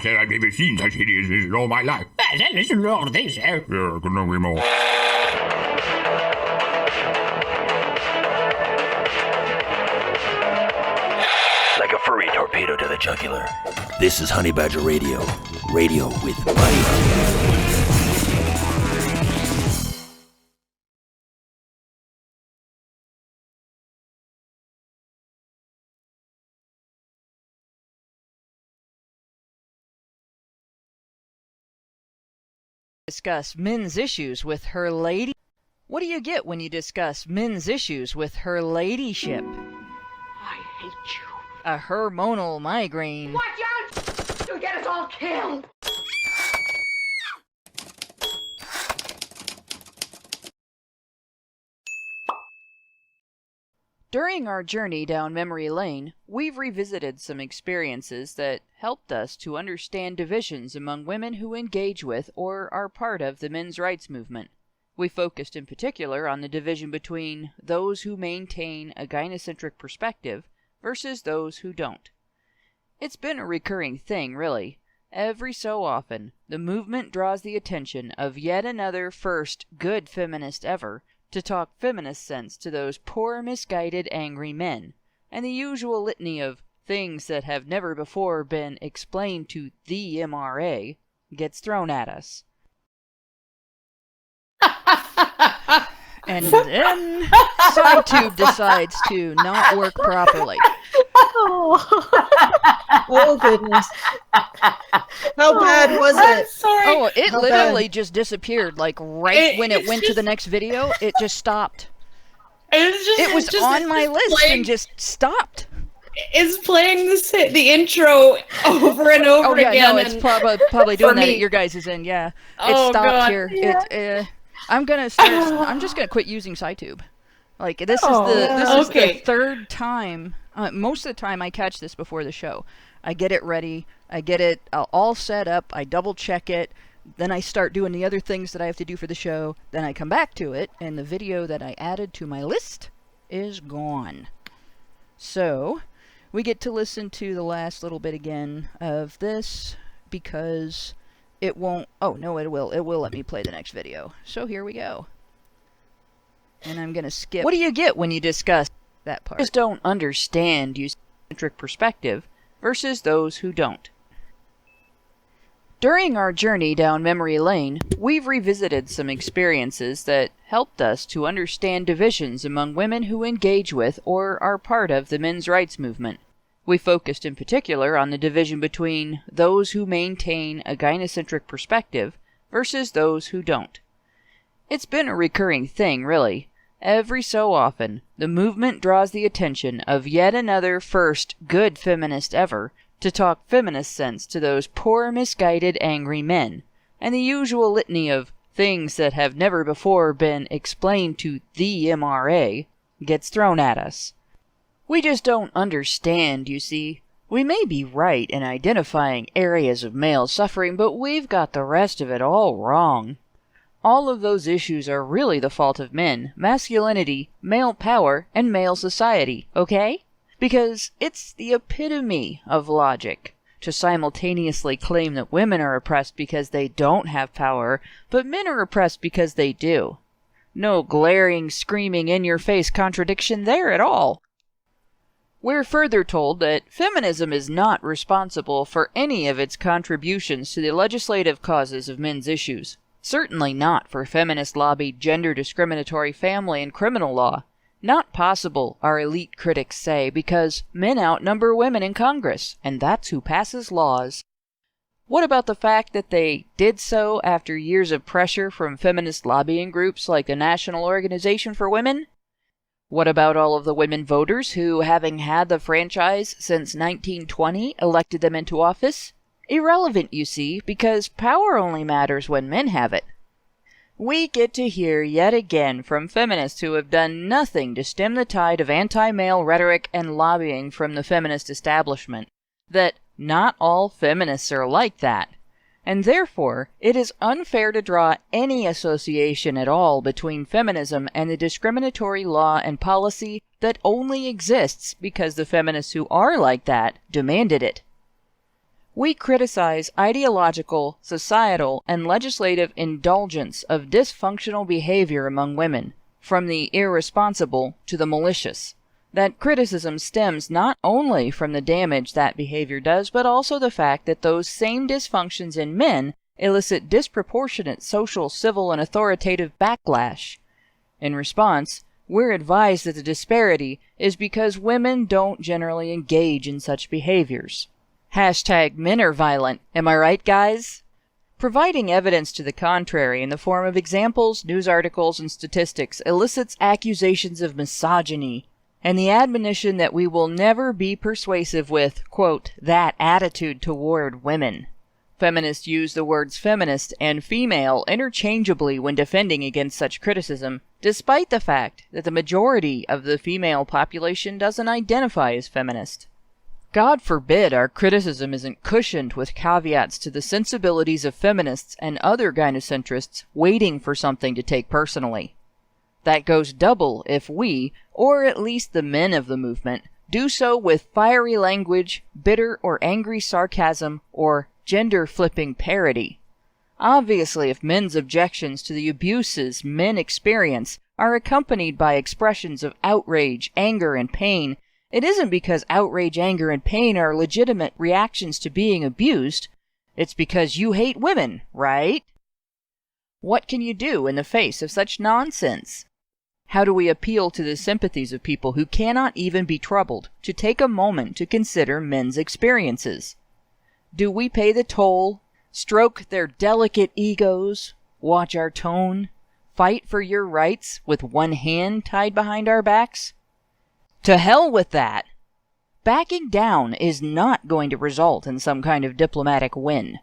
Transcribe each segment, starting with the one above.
said I've never seen such hideousness in all my life. Listen to all of this, Yeah, couldn't agree more. Like a furry torpedo to the jugular. This is Honey Badger Radio. Radio with money. Discuss men's issues with her lady. What do you get when you discuss men's issues with her ladyship? I hate you. A hormonal migraine. Watch out! You'll get us all killed. During our journey down memory lane, we've revisited some experiences that helped us to understand divisions among women who engage with or are part of the men's rights movement. We focused in particular on the division between those who maintain a gynocentric perspective versus those who don't. It's been a recurring thing, really. Every so often, the movement draws the attention of yet another first good feminist ever to talk feminist sense to those poor, misguided, angry men, and the usual litany of things that have never before been explained to the MRA gets thrown at us. And then SciTube decides to not work properly. Oh goodness. How bad was it? Sorry. Oh, it How literally bad? just disappeared. Like right when it went to the next video, it just stopped. It was on my list and just stopped. It's playing the intro over and over again. No, it's probably doing that at your guys' end. Yeah, it stopped God. here. Yeah. I'm just gonna quit using SciTube. Like this is the third time. Most of the time, I catch this before the show. I get it ready. I get it all set up. I double check it. Then I start doing the other things that I have to do for the show. Then I come back to it, and the video that I added to my list is gone. So we get to listen to the last little bit again of this because it won't. Oh no, it will. It will let me play the next video. So here we go. And I'm gonna skip. What do you get when you discuss that part? Just don't understand gynocentric perspective versus those who don't. During our journey down memory lane, we've revisited some experiences that helped us to understand divisions among women who engage with or are part of the men's rights movement. We focused in particular on the division between those who maintain a gynocentric perspective versus those who don't. It's been a recurring thing, really. Every so often, the movement draws the attention of yet another first good feminist ever to talk feminist sense to those poor, misguided, angry men, and the usual litany of things that have never before been explained to the MRA gets thrown at us. We just don't understand, you see. We may be right in identifying areas of male suffering, but we've got the rest of it all wrong. All of those issues are really the fault of men, masculinity, male power, and male society, okay? Because it's the epitome of logic to simultaneously claim that women are oppressed because they don't have power, but men are oppressed because they do. No glaring, screaming, in-your-face contradiction there at all. We're further told that feminism is not responsible for any of its contributions to the legislative causes of men's issues. Certainly not for feminist-lobbied gender-discriminatory family and criminal law. Not possible, our elite critics say, because men outnumber women in Congress, and that's who passes laws. What about the fact that they did so after years of pressure from feminist lobbying groups like the National Organization for Women? What about all of the women voters who, having had the franchise since 1920, elected them into office? Irrelevant, you see, because power only matters when men have it. We get to hear yet again from feminists who have done nothing to stem the tide of anti-male rhetoric and lobbying from the feminist establishment that not all feminists are like that, and therefore it is unfair to draw any association at all between feminism and the discriminatory law and policy that only exists because the feminists who are like that demanded it. we criticize ideological, societal, and legislative indulgence of dysfunctional behavior among women, from the irresponsible to the malicious. That criticism stems not only from the damage that behavior does, but also the fact that those same dysfunctions in men elicit disproportionate social, civil, and authoritative backlash. In response, we're advised that the disparity is because women don't generally engage in such behaviors. #men are violent. Am I right, guys? Providing evidence to the contrary in the form of examples, news articles, and statistics elicits accusations of misogyny, and the admonition that we will never be persuasive with, quote, that attitude toward women. Feminists use the words feminist and female interchangeably when defending against such criticism, despite the fact that the majority of the female population doesn't identify as feminist. God forbid our criticism isn't cushioned with caveats to the sensibilities of feminists and other gynocentrists waiting for something to take personally. That goes double if we, or at least the men of the movement, do so with fiery language, bitter or angry sarcasm, or gender-flipping parody. Obviously, if men's objections to the abuses men experience are accompanied by expressions of outrage, anger, and pain, it isn't because outrage, anger, and pain are legitimate reactions to being abused. It's because you hate women, right? What can you do in the face of such nonsense? How do we appeal to the sympathies of people who cannot even be troubled to take a moment to consider men's experiences? Do we pay the toll, stroke their delicate egos, watch our tone, fight for your rights with one hand tied behind our backs? To hell with that! Backing down is not going to result in some kind of diplomatic win.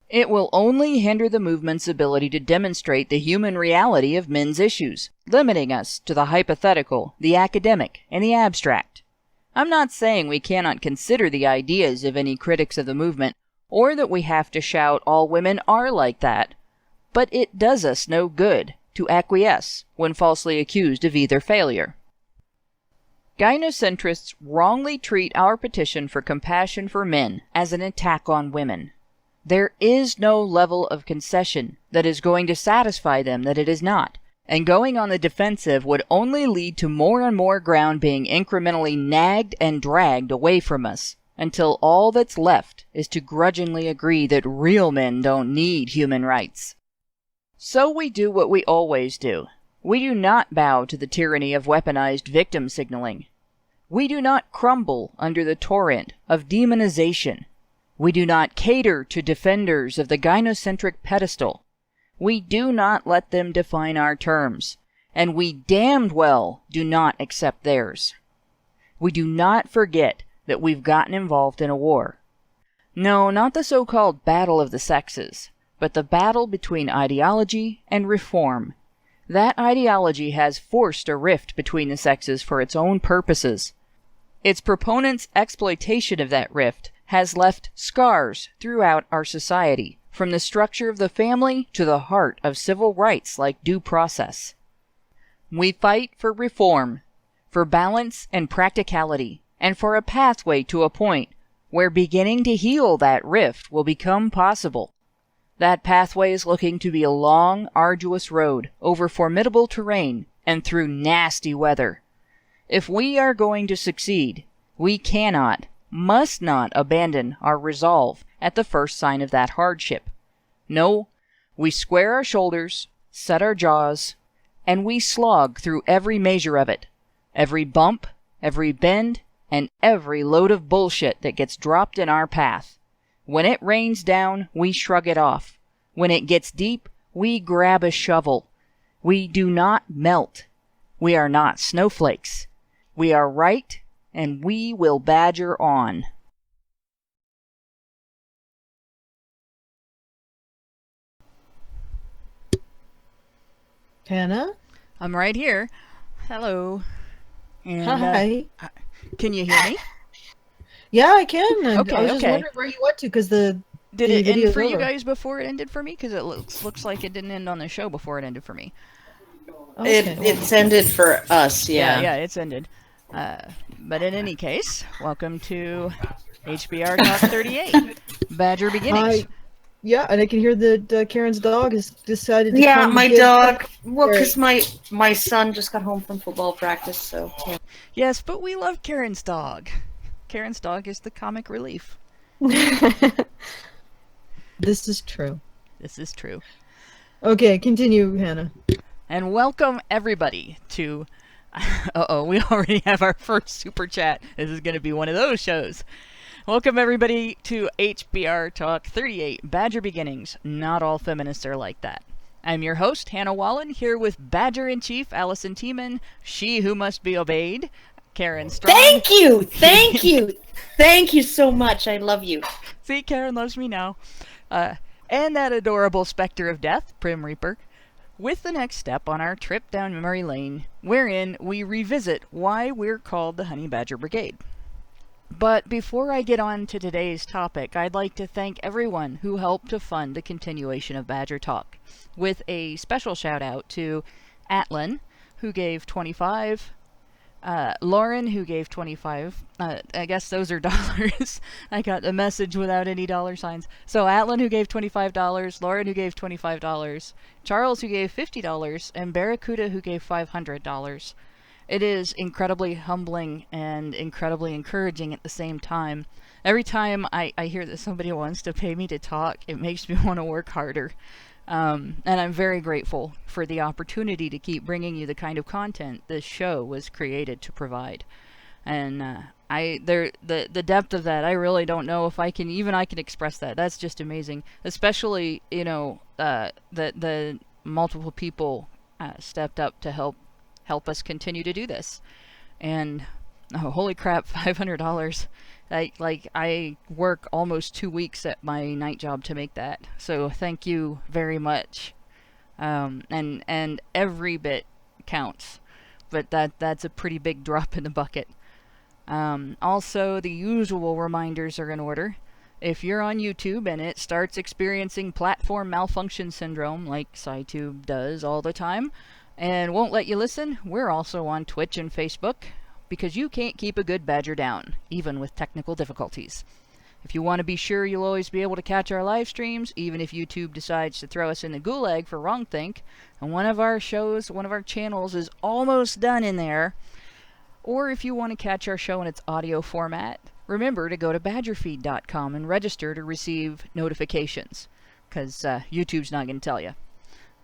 It will only hinder the movement's ability to demonstrate the human reality of men's issues, limiting us to the hypothetical, the academic, and the abstract. I'm not saying we cannot consider the ideas of any critics of the movement, or that we have to shout all women are like that, but it does us no good to acquiesce when falsely accused of either failure. Gynocentrists wrongly treat our petition for compassion for men as an attack on women. There is no level of concession that is going to satisfy them that it is not, and going on the defensive would only lead to more and more ground being incrementally nagged and dragged away from us, until all that's left is to grudgingly agree that real men don't need human rights. So we do what we always do. We do not bow to the tyranny of weaponized victim signaling. We do not crumble under the torrent of demonization. We do not cater to defenders of the gynocentric pedestal. We do not let them define our terms, and we damned well do not accept theirs. We do not forget that we've gotten involved in a war. No, not the so-called battle of the sexes, but the battle between ideology and reform. That ideology has forced a rift between the sexes for its own purposes. Its proponents' exploitation of that rift has left scars throughout our society, from the structure of the family to the heart of civil rights like due process. We fight for reform, for balance and practicality, and for a pathway to a point where beginning to heal that rift will become possible. That pathway is looking to be a long, arduous road over formidable terrain and through nasty weather. If we are going to succeed, we cannot, must not abandon our resolve at the first sign of that hardship. No, we square our shoulders, set our jaws, and we slog through every measure of it, every bump, every bend, and every load of bullshit that gets dropped in our path. When it rains down, we shrug it off. When it gets deep, we grab a shovel. We do not melt. We are not snowflakes. We are right, and we will badger on. Hannah? I'm right here. Hello. And, Hi. Can you hear me? Yeah, I can. Okay, I was just okay. wondering where you went to because the Did the it end video's for you over. guys before it ended for me? Because it looks like it didn't end on the show before it ended for me. Okay. It's ended for us, yeah. Yeah, it's ended. But in any case, welcome to HBR Talk 38, Badger Beginnings. Yeah, and I can hear that Karen's dog has decided to Yeah, come my get- dog. Well, because my son just got home from football practice, so yeah. Yes, but we love Karen's dog. Karen's dog is the comic relief. This is true. This is true. Okay, continue, Hannah. And welcome everybody to... Uh-oh, we already have our first super chat. This is going to be one of those shows. Welcome everybody to HBR Talk 38, Badger Beginnings. Not all feminists are like that. I'm your host, Hannah Wallen, here with Badger-in-Chief Allison Tiemann, she who must be obeyed, Karen Strong. Thank you! Thank you! Thank you so much. I love you. See, Karen loves me now. And that adorable specter of death, Prim Reaper, with the next step on our trip down memory lane, wherein we revisit why we're called the Honey Badger Brigade. But before I get on to today's topic, I'd like to thank everyone who helped to fund the continuation of Badger Talk, with a special shout out to Atlin, who gave 25, Lauren, who gave 25, I guess those are dollars. I got a message without any dollar signs. So Atlin, who gave $25, Lauren, who gave $25, Charles, who gave $50, and Barracuda, who gave $500. It is incredibly humbling and incredibly encouraging at the same time. Every time I hear that somebody wants to pay me to talk, it makes me want to work harder. And I'm very grateful for the opportunity to keep bringing you the kind of content this show was created to provide. And the depth of that, I really don't know if I can express that. That's just amazing. Especially, the multiple people stepped up to help us continue to do this. And holy crap, $500. I work almost 2 weeks at my night job to make that. So thank you very much. And every bit counts. But that's a pretty big drop in the bucket. Also, the usual reminders are in order. If you're on YouTube and it starts experiencing platform malfunction syndrome like SciTube does all the time, and won't let you listen, we're also on Twitch and Facebook, because you can't keep a good badger down, even with technical difficulties. If you want to be sure you'll always be able to catch our live streams, even if YouTube decides to throw us in the gulag for wrongthink, and one of our channels is almost done in there, or if you want to catch our show in its audio format, remember to go to badgerfeed.com and register to receive notifications, because YouTube's not going to tell you.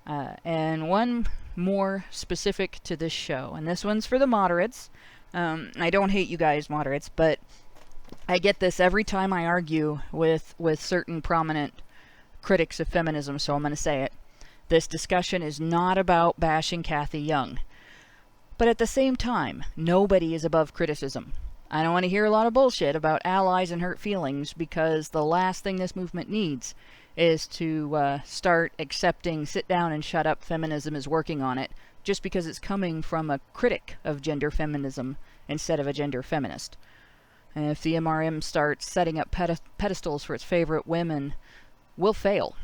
And one more specific to this show, and this one's for the moderates. I don't hate you guys, moderates, but I get this every time I argue with certain prominent critics of feminism, so I'm going to say it. This discussion is not about bashing Kathy Young. But at the same time, nobody is above criticism. I don't want to hear a lot of bullshit about allies and hurt feelings, because the last thing this movement needs is to start accepting sit down and shut up feminism is working on it, just because it's coming from a critic of gender feminism instead of a gender feminist. And if the MRM starts setting up pedestals for its favorite women, we'll fail.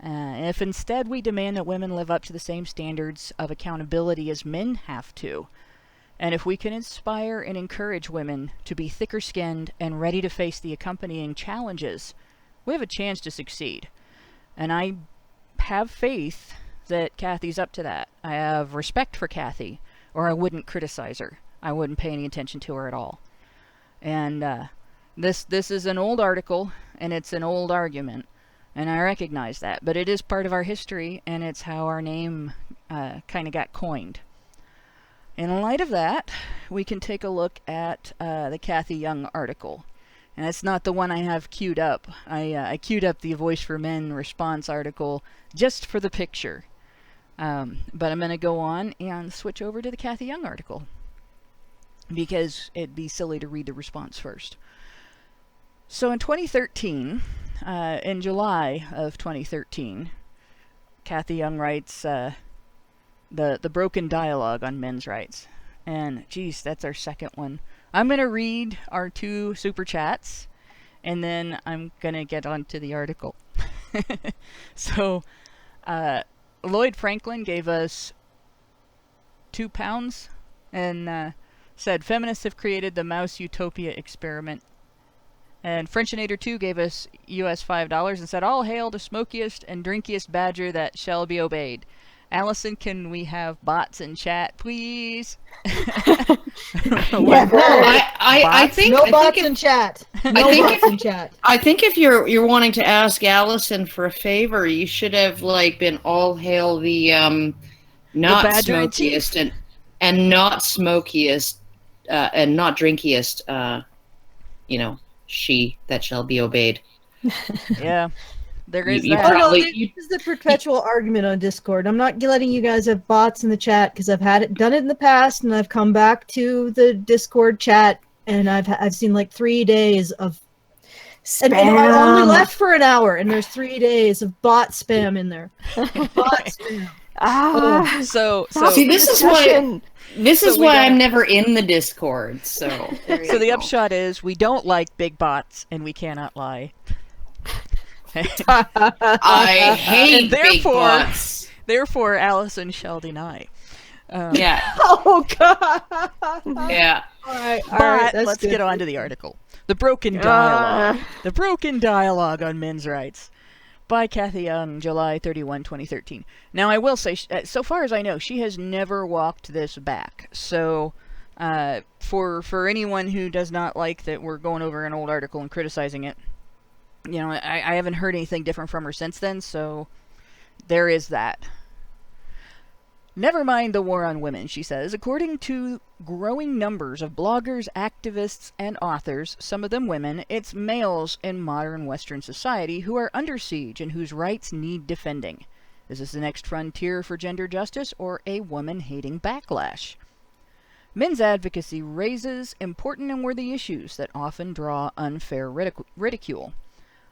If instead we demand that women live up to the same standards of accountability as men have to, and if we can inspire and encourage women to be thicker-skinned and ready to face the accompanying challenges, we have a chance to succeed. And I have faith that Kathy's up to that. I have respect for Kathy, or I wouldn't criticize her. I wouldn't pay any attention to her at all. And this is an old article, and it's an old argument, and I recognize that. But it is part of our history, and it's how our name kind of got coined. In light of that, we can take a look at the Kathy Young article. And it's not the one I have queued up. I queued up the Voice for Men response article just for the picture. But I'm going to go on and switch over to the Kathy Young article, because it'd be silly to read the response first. So in 2013, in July of 2013, Kathy Young writes the Broken Dialogue on Men's Rights. And, geez, that's our second one. I'm going to read our 2 super chats, and then I'm going to get on to the article. So, Lloyd Franklin gave us £2 and said, feminists have created the mouse utopia experiment. And Frenchinator2 gave us US $5 and said, "All hail the smokiest and drinkiest badger that shall be obeyed." Allison, can we have bots in chat, please? Yeah, I think no I bots think in chat. No think bots in chat. I think if you're wanting to ask Allison for a favor, you should have been all hail the not badger in chief? smokiest and not smokiest and not drinkiest she that shall be obeyed. Yeah. There is You that. probably- This is the perpetual argument on Discord. I'm not letting you guys have bots in the chat because I've done it in the past, and I've come back to the Discord chat, and I've seen like 3 days of spam. And I only left for an hour, and there's 3 days of bot spam in there. Bot spam. So See, this is why I'm never in the Discord. So the upshot is we don't like big bots and we cannot lie. I hate And big bots. Therefore, Allison shall deny. Yeah, Oh God. yeah. All right. But That's let's good. get on to the article. The Broken Dialogue. The Broken Dialogue on Men's Rights. By Kathy Young, July 31, 2013. Now, I will say, so far as I know, she has never walked this back. So, for anyone who does not like that we're going over an old article and criticizing it, I haven't heard anything different from her since then, so there is that. Never mind the war on women, she says. According to growing numbers of bloggers, activists, and authors, some of them women, it's males in modern Western society who are under siege and whose rights need defending. Is this the next frontier for gender justice or a woman-hating backlash? Men's advocacy raises important and worthy issues that often draw unfair ridicule.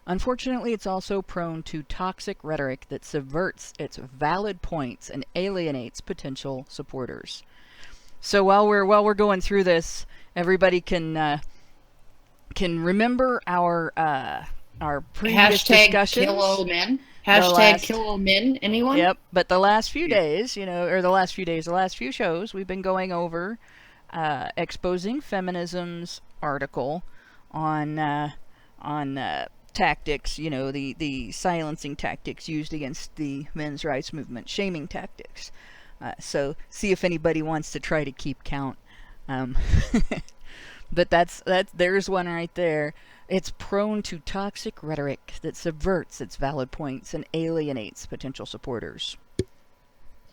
Unfortunately, it's also prone to toxic rhetoric that subverts its valid points and alienates potential supporters. So while we're going through this, everybody can remember our previous discussions. Kill all men. Hashtag kill all men. Anyone? Yep. But the last few days, the last few shows, we've been going over exposing feminism's article on tactics, the silencing tactics used against the men's rights movement, shaming tactics. So see if anybody wants to try to keep count. But there's one right there. It's prone to toxic rhetoric that subverts its valid points and alienates potential supporters.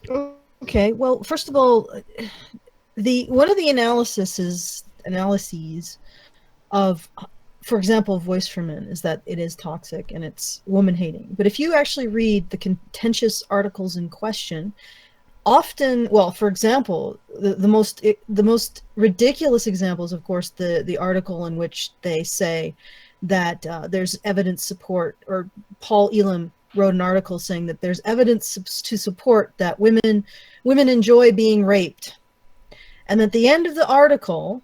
Okay, well, first of all, one of the analyses of, for example, Voice for Men is that it is toxic and it's woman-hating. But if you actually read the contentious articles in question, often, well, for example, the most ridiculous example is, of course, the article in which they say that there's evidence support, or Paul Elam wrote an article saying that there's evidence to support that women enjoy being raped. And at the end of the article,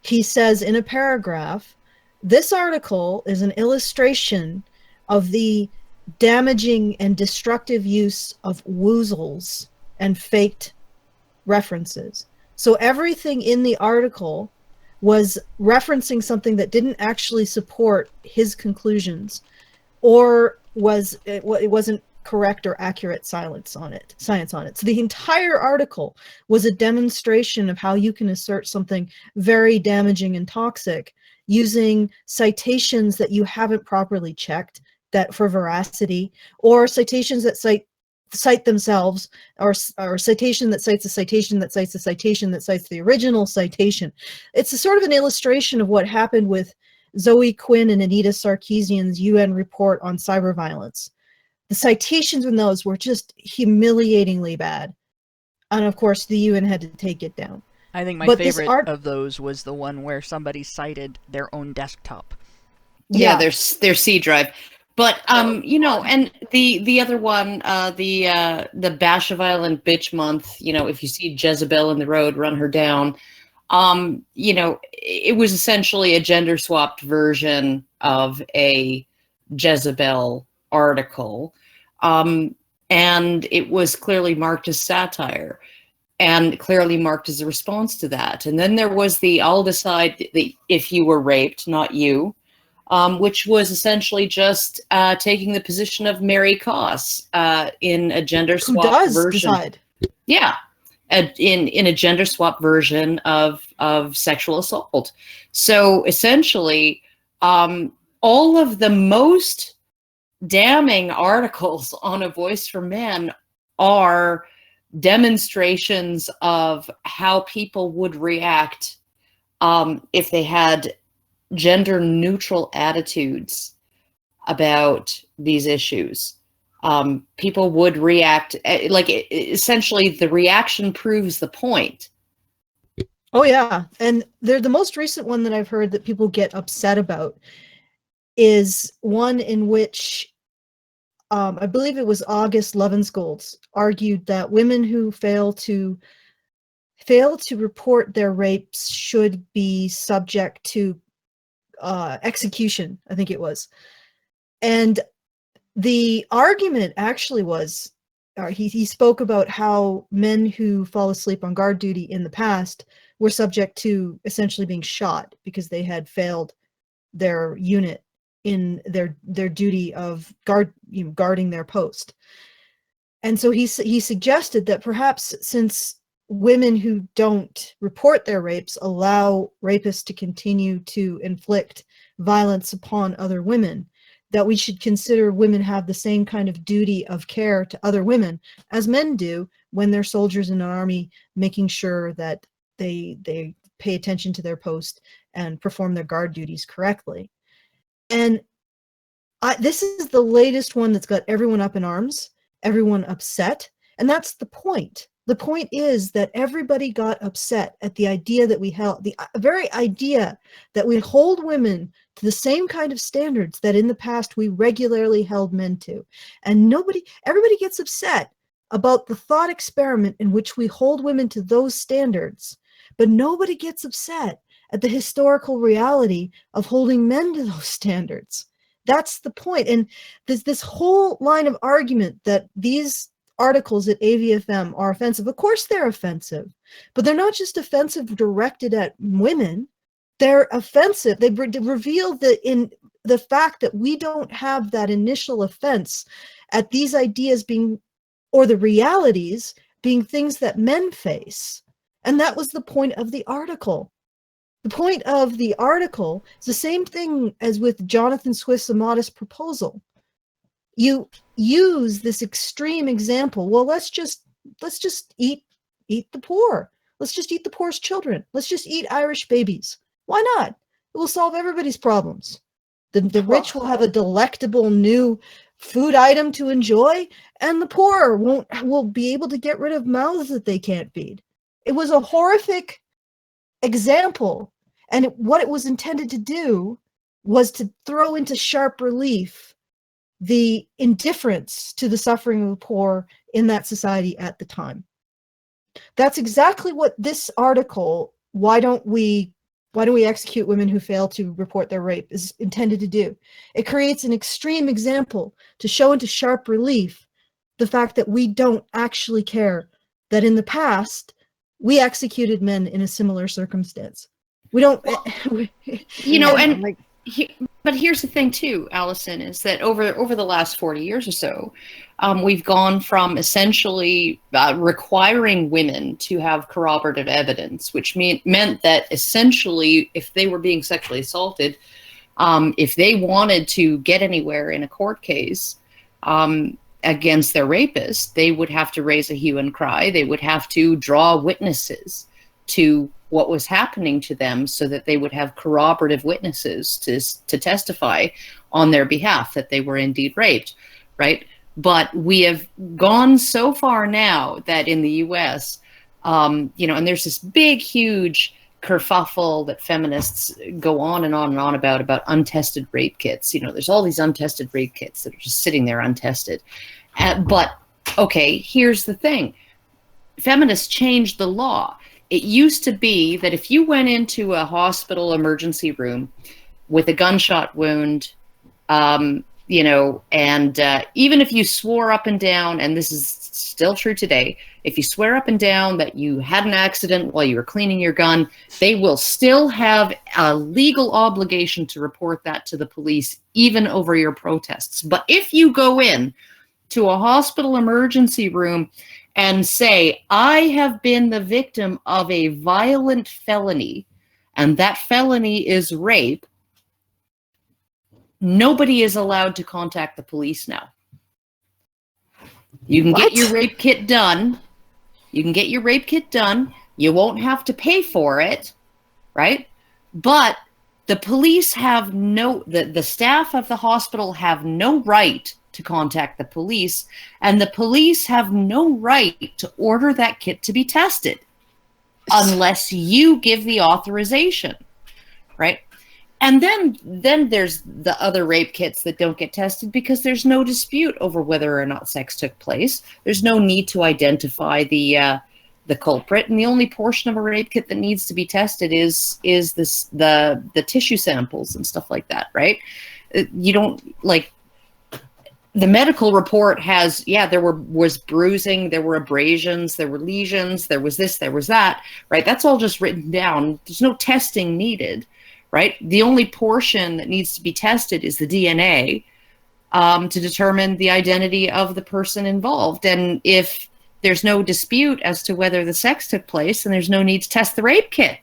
he says in a paragraph, this article is an illustration of the damaging and destructive use of woozles and faked references. So everything in the article was referencing something that didn't actually support his conclusions, or it wasn't correct or accurate science on it. So the entire article was a demonstration of how you can assert something very damaging and toxic using citations that you haven't properly checked that for veracity, or citations that cite themselves, or citation that cites a citation that cites a citation that cites the original citation. It's a sort of an illustration of what happened with Zoe Quinn and Anita Sarkeesian's UN report on cyber violence. The citations in those were just humiliatingly bad. And of course, the UN had to take it down. I think my favorite of those was the one where somebody cited their own desktop. Yeah, their C drive. But and the other one, the Bash a Violent Bitch Month, if you see Jezebel in the road, run her down. It was essentially a gender swapped version of a Jezebel article. And it was clearly marked as satire and clearly marked as a response to that. And then there was the I'll decide if you were raped, not you. which was essentially just taking the position of Mary Koss in a gender swap version. Decide. Yeah, in a gender swap version of sexual assault. So essentially, all of the most damning articles on A Voice for Men are demonstrations of how people would react if they had gender neutral attitudes about these issues. People would react like essentially the reaction proves the point. Oh yeah, and the most recent one that I've heard that people get upset about is one in which I believe it was August Levenskholz argued that women who fail to report their rapes should be subject to execution, I think it was. And the argument actually was, he spoke about how men who fall asleep on guard duty in the past were subject to essentially being shot because they had failed their unit in their duty of guarding their post. And so he suggested that perhaps since women who don't report their rapes allow rapists to continue to inflict violence upon other women, that we should consider women have the same kind of duty of care to other women as men do when they're soldiers in an army, making sure that they pay attention to their post and perform their guard duties correctly. And this is the latest one that's got everyone up in arms, everyone upset, and that's the point. The point is that everybody got upset at the idea that we held, the very idea that we hold women to the same kind of standards that in the past we regularly held men to. And everybody gets upset about the thought experiment in which we hold women to those standards, but nobody gets upset at the historical reality of holding men to those standards. That's the point. And there's this whole line of argument that these articles at AVFM are offensive. Of course they're offensive, but they're not just offensive directed at women. They're offensive. They reveal the fact that we don't have that initial offense at these ideas being, or the realities being, things that men face. And that was the point of the article. The point of the article is the same thing as with Jonathan Swift's A Modest Proposal. You use this extreme example. Well, let's just eat the poor. Let's just eat the poor's children. Let's just eat Irish babies. Why not? It will solve everybody's problems. The rich will have a delectable new food item to enjoy, and the poor will be able to get rid of mouths that they can't feed. It was a horrific example, and what it was intended to do was to throw into sharp relief the indifference to the suffering of the poor in that society at the time. That's exactly what this article, why don't we execute women who fail to report their rape, is intended to do. It creates an extreme example to show into sharp relief the fact that we don't actually care that in the past we executed men in a similar circumstance. We don't, but here's the thing too, Allison, is that over the last 40 years or so, we've gone from essentially requiring women to have corroborative evidence, which meant that essentially if they were being sexually assaulted, if they wanted to get anywhere in a court case against their rapist, they would have to raise a hue and cry. They would have to draw witnesses to what was happening to them so that they would have corroborative witnesses to testify on their behalf that they were indeed raped, right? But we have gone so far now that in the US, and there's this big, huge kerfuffle that feminists go on and on and on about untested rape kits. There's all these untested rape kits that are just sitting there untested. But, okay, here's the thing. Feminists changed the law. It used to be that if you went into a hospital emergency room with a gunshot wound, and even if you swore up and down, and this is still true today, if you swear up and down that you had an accident while you were cleaning your gun, they will still have a legal obligation to report that to the police, even over your protests. But if you go in to a hospital emergency room and say, I have been the victim of a violent felony, and that felony is rape, nobody is allowed to contact the police now. You can get your rape kit done. You can get your rape kit done. You won't have to pay for it, right? But the police have the staff of the hospital have no right to contact the police, and the police have no right to order that kit to be tested unless you give the authorization, right? And then there's the other rape kits that don't get tested because there's no dispute over whether or not sex took place. There's no need to identify the culprit, and the only portion of a rape kit that needs to be tested is the tissue samples and stuff like that, right? You don't, like, the medical report has, there was bruising, there were abrasions, there were lesions, there was this, there was that, right? That's all just written down. There's no testing needed, right? The only portion that needs to be tested is the DNA to determine the identity of the person involved. And if there's no dispute as to whether the sex took place, then there's no need to test the rape kit,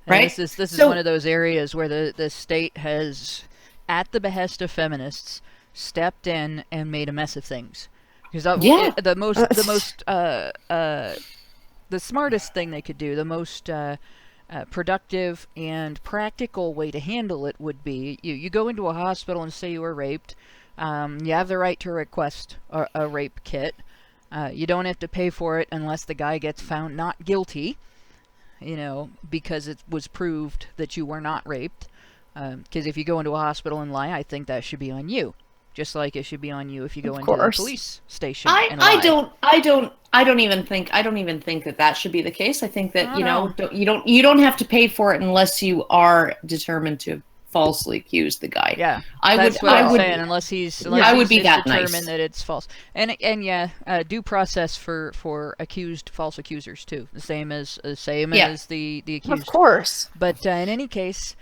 right? And this is one of those areas where the state has, at the behest of feminists, stepped in and made a mess of things. Because the smartest thing they could do, the most productive and practical way to handle it would be you go into a hospital and say you were raped. You have the right to request a rape kit. You don't have to pay for it unless the guy gets found not guilty, because it was proved that you were not raped. Because if you go into a hospital and lie, I think that should be on you. Just like it should be on you if you go into the police station and lie. I don't even think that should be the case. I think that you don't have to pay for it unless you are determined to falsely accuse the guy. Yeah, I would say, unless he's determined nice. that it's false. And due process for false accusers too. The same as the accused. Of course. But in any case.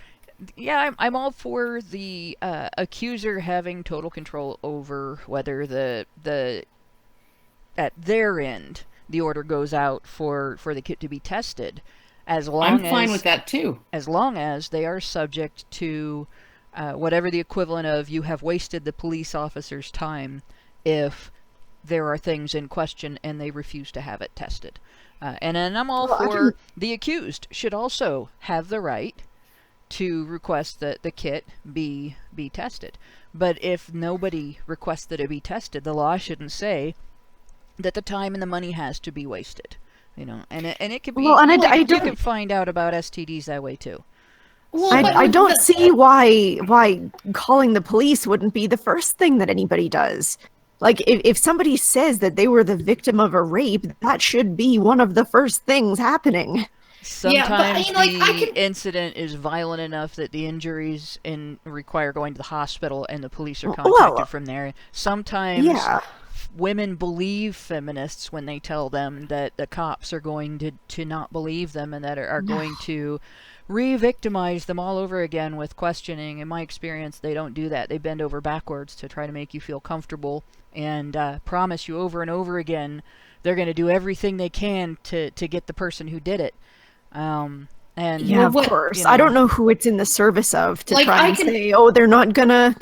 Yeah, I'm all for the accuser having total control over whether at their end the order goes out for the kit to be tested, I'm fine with that too. As long as they are subject to whatever the equivalent of you have wasted the police officer's time if there are things in question and they refuse to have it tested. And then I'm all for the accused should also have the right to request that the kit be tested. But if nobody requests that it be tested, the law shouldn't say that the time and the money has to be wasted. And it could be. Well, and you can find out about STDs that way too. Well, I don't see why calling the police wouldn't be the first thing that anybody does. Like, if somebody says that they were the victim of a rape, that should be one of the first things happening. Sometimes the incident is violent enough that the injuries require going to the hospital and the police are contacted from there. Sometimes women believe feminists when they tell them that the cops are going to not believe them and that are going to re-victimize them all over again with questioning. In my experience, they don't do that. They bend over backwards to try to make you feel comfortable and promise you over and over again they're going to do everything they can to get the person who did it. Of course. I don't know who it's in the service of to try and say, oh, they're not gonna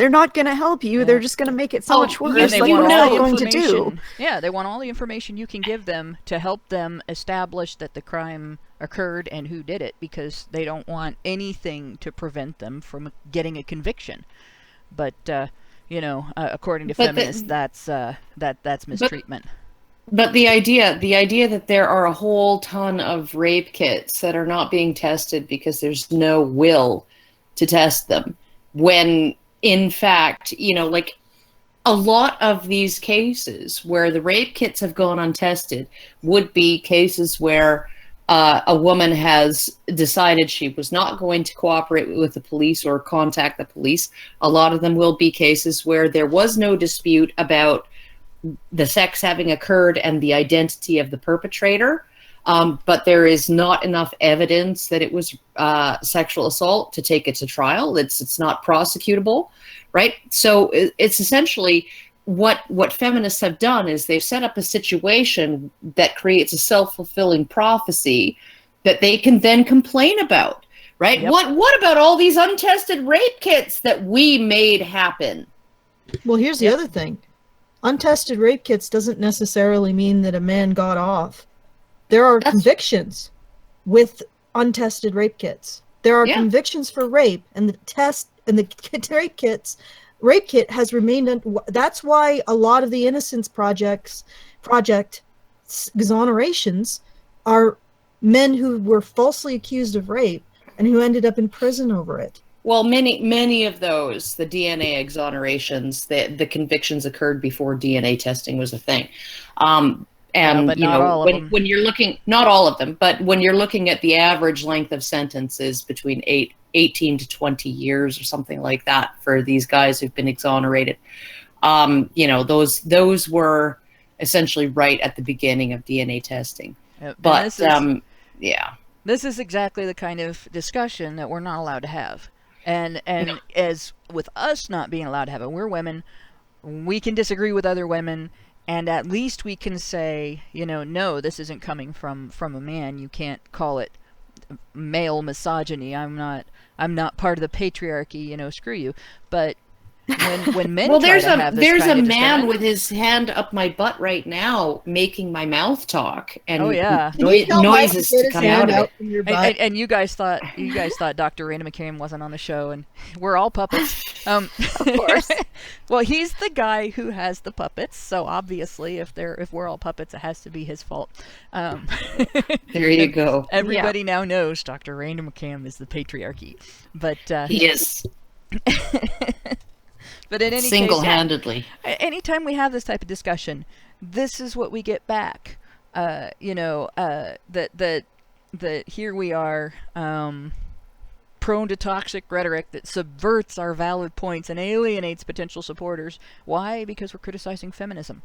help you. Yeah. They're just gonna make it so much worse. Like, what are they going to do? Yeah, they want all the information you can give them to help them establish that the crime occurred and who did it, because they don't want anything to prevent them from getting a conviction. But according to feminists, that's mistreatment. But the idea that there are a whole ton of rape kits that are not being tested because there's no will to test them, when in fact, like a lot of these cases where the rape kits have gone untested would be cases where a woman has decided she was not going to cooperate with the police or contact the police. A lot of them will be cases where there was no dispute about the sex having occurred and the identity of the perpetrator. But there is not enough evidence that it was sexual assault to take it to trial. It's not prosecutable, right? So it's essentially what feminists have done is they've set up a situation that creates a self-fulfilling prophecy that they can then complain about, right? Yep. What about all these untested rape kits that we made happen? Well, here's the other thing. Untested rape kits doesn't necessarily mean that a man got off. There are convictions with untested rape kits. There are convictions for rape, and the rape kit has remained. That's why a lot of the Innocence Project exonerations are men who were falsely accused of rape and who ended up in prison over it. Well, many of those, the DNA exonerations, the convictions occurred before DNA testing was a thing. And but you not know, all of them. when you're looking, not all of them, but when you're looking at the average length of sentences between 18 to 20 years or something like that for these guys who've been exonerated, you know, those were essentially right at the beginning of DNA testing. But this is exactly the kind of discussion that we're not allowed to have. And as with us not being allowed to have it, we're women, we can disagree with other women, and at least we can say, you know, no, this isn't coming from a man. You can't call it male misogyny. I'm not part of the patriarchy, you know, screw you. But when men well, try to have this there's kind a of man discussion, with his hand up my butt right now making my mouth talk and Noises to come out of it. from your butt? and you guys thought Dr. Randa McCam wasn't on the show, and we're all puppets. Of course. Well, he's the guy who has the puppets, so obviously, if we're all puppets, it has to be his fault. There you go. Everybody now knows Dr. Randa McCam is the patriarchy, but He is. But in any single-handedly. case, anytime we have this type of discussion, this is what we get back. You know, that here we are, prone to toxic rhetoric that subverts our valid points and alienates potential supporters. Why? Because we're criticizing feminism.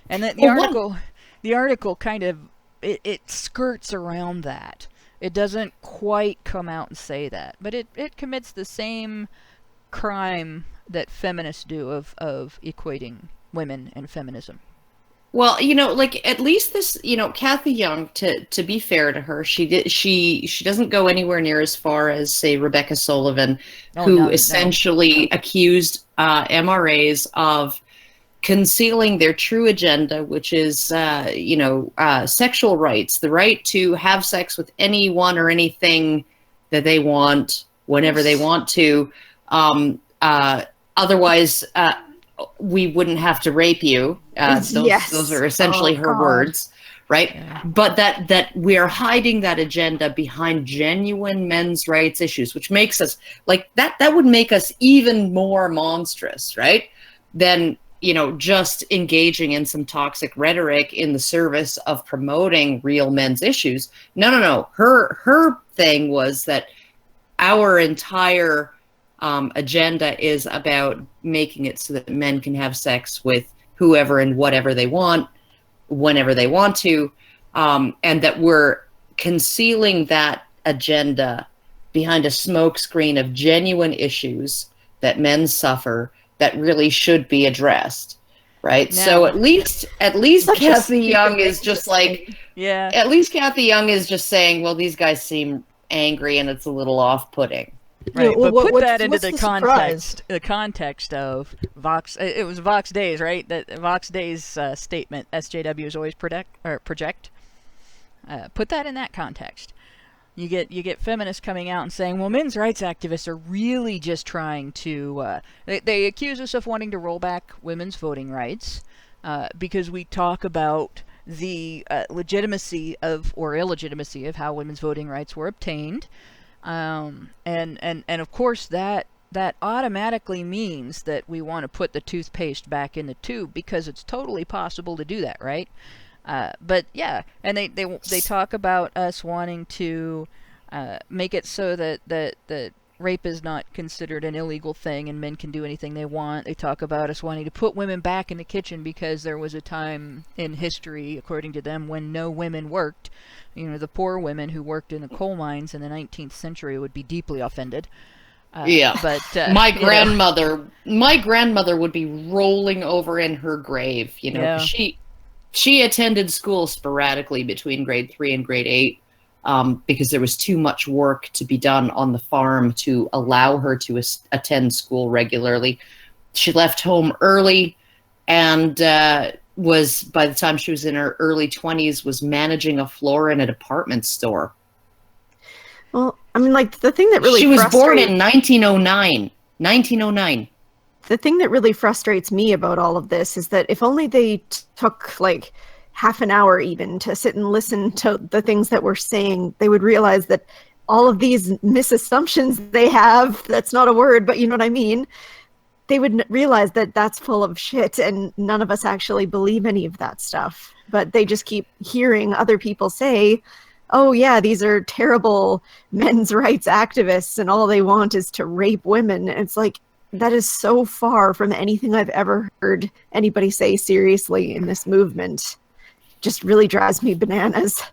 And that the article kind of it skirts around that. It doesn't quite come out and say that, but it commits the same crime that feminists do of equating women and feminism. Well, you know, like at least this, you know, Kathy Young, to be fair to her, she doesn't go anywhere near as far as, say, Rebecca Sullivan, who essentially accused MRAs of concealing their true agenda, which is, you know, sexual rights, the right to have sex with anyone or anything that they want, whenever they want to. Otherwise, we wouldn't have to rape you. Those are essentially her words, right? Yeah. But that we are hiding that agenda behind genuine men's rights issues, which makes us like that would make us even more monstrous, right? Than, you know, just engaging in some toxic rhetoric in the service of promoting real men's issues. No. Her thing was that our entire agenda is about making it so that men can have sex with whoever and whatever they want, whenever they want to, and that we're concealing that agenda behind a smokescreen of genuine issues that men suffer that really should be addressed, right? Now, so at least Kathy Young is just like, at least Kathy Young is just saying, well, these guys seem angry and it's a little off-putting. Right, but put that into the context of Vox. It was Vox Days, right? That Vox Days statement, SJWs always project. Put that in that context. You get feminists coming out and saying, well, men's rights activists are really just trying to. They accuse us of wanting to roll back women's voting rights because we talk about the legitimacy of or illegitimacy of how women's voting rights were obtained. And of course that automatically means that we want to put the toothpaste back in the tube because it's totally possible to do that, right? But yeah, and they talk about us wanting to make it so that rape is not considered an illegal thing and men can do anything they want. They talk about us wanting to put women back in the kitchen because there was a time in history, according to them, when no women worked. You know, the poor women who worked in the coal mines in the 19th century would be deeply offended. But my grandmother would be rolling over in her grave, you know. Yeah. She attended school sporadically between grade 3 and grade 8 because there was too much work to be done on the farm to allow her to attend school regularly. She left home early and was, by the time she was in her early 20s, was managing a floor in a department store. Well, I mean, like, the thing that really She was born in 1909. 1909. The thing that really frustrates me about all of this is that if only they took, like, half an hour even to sit and listen to the things that we're saying, they would realize that all of these misassumptions they have, that's not a word, but you know what I mean, they would realize that that's full of shit and none of us actually believe any of that stuff. But they just keep hearing other people say, oh yeah, these are terrible men's rights activists and all they want is to rape women. And it's like, that is so far from anything I've ever heard anybody say seriously in this movement. Just really drives me bananas.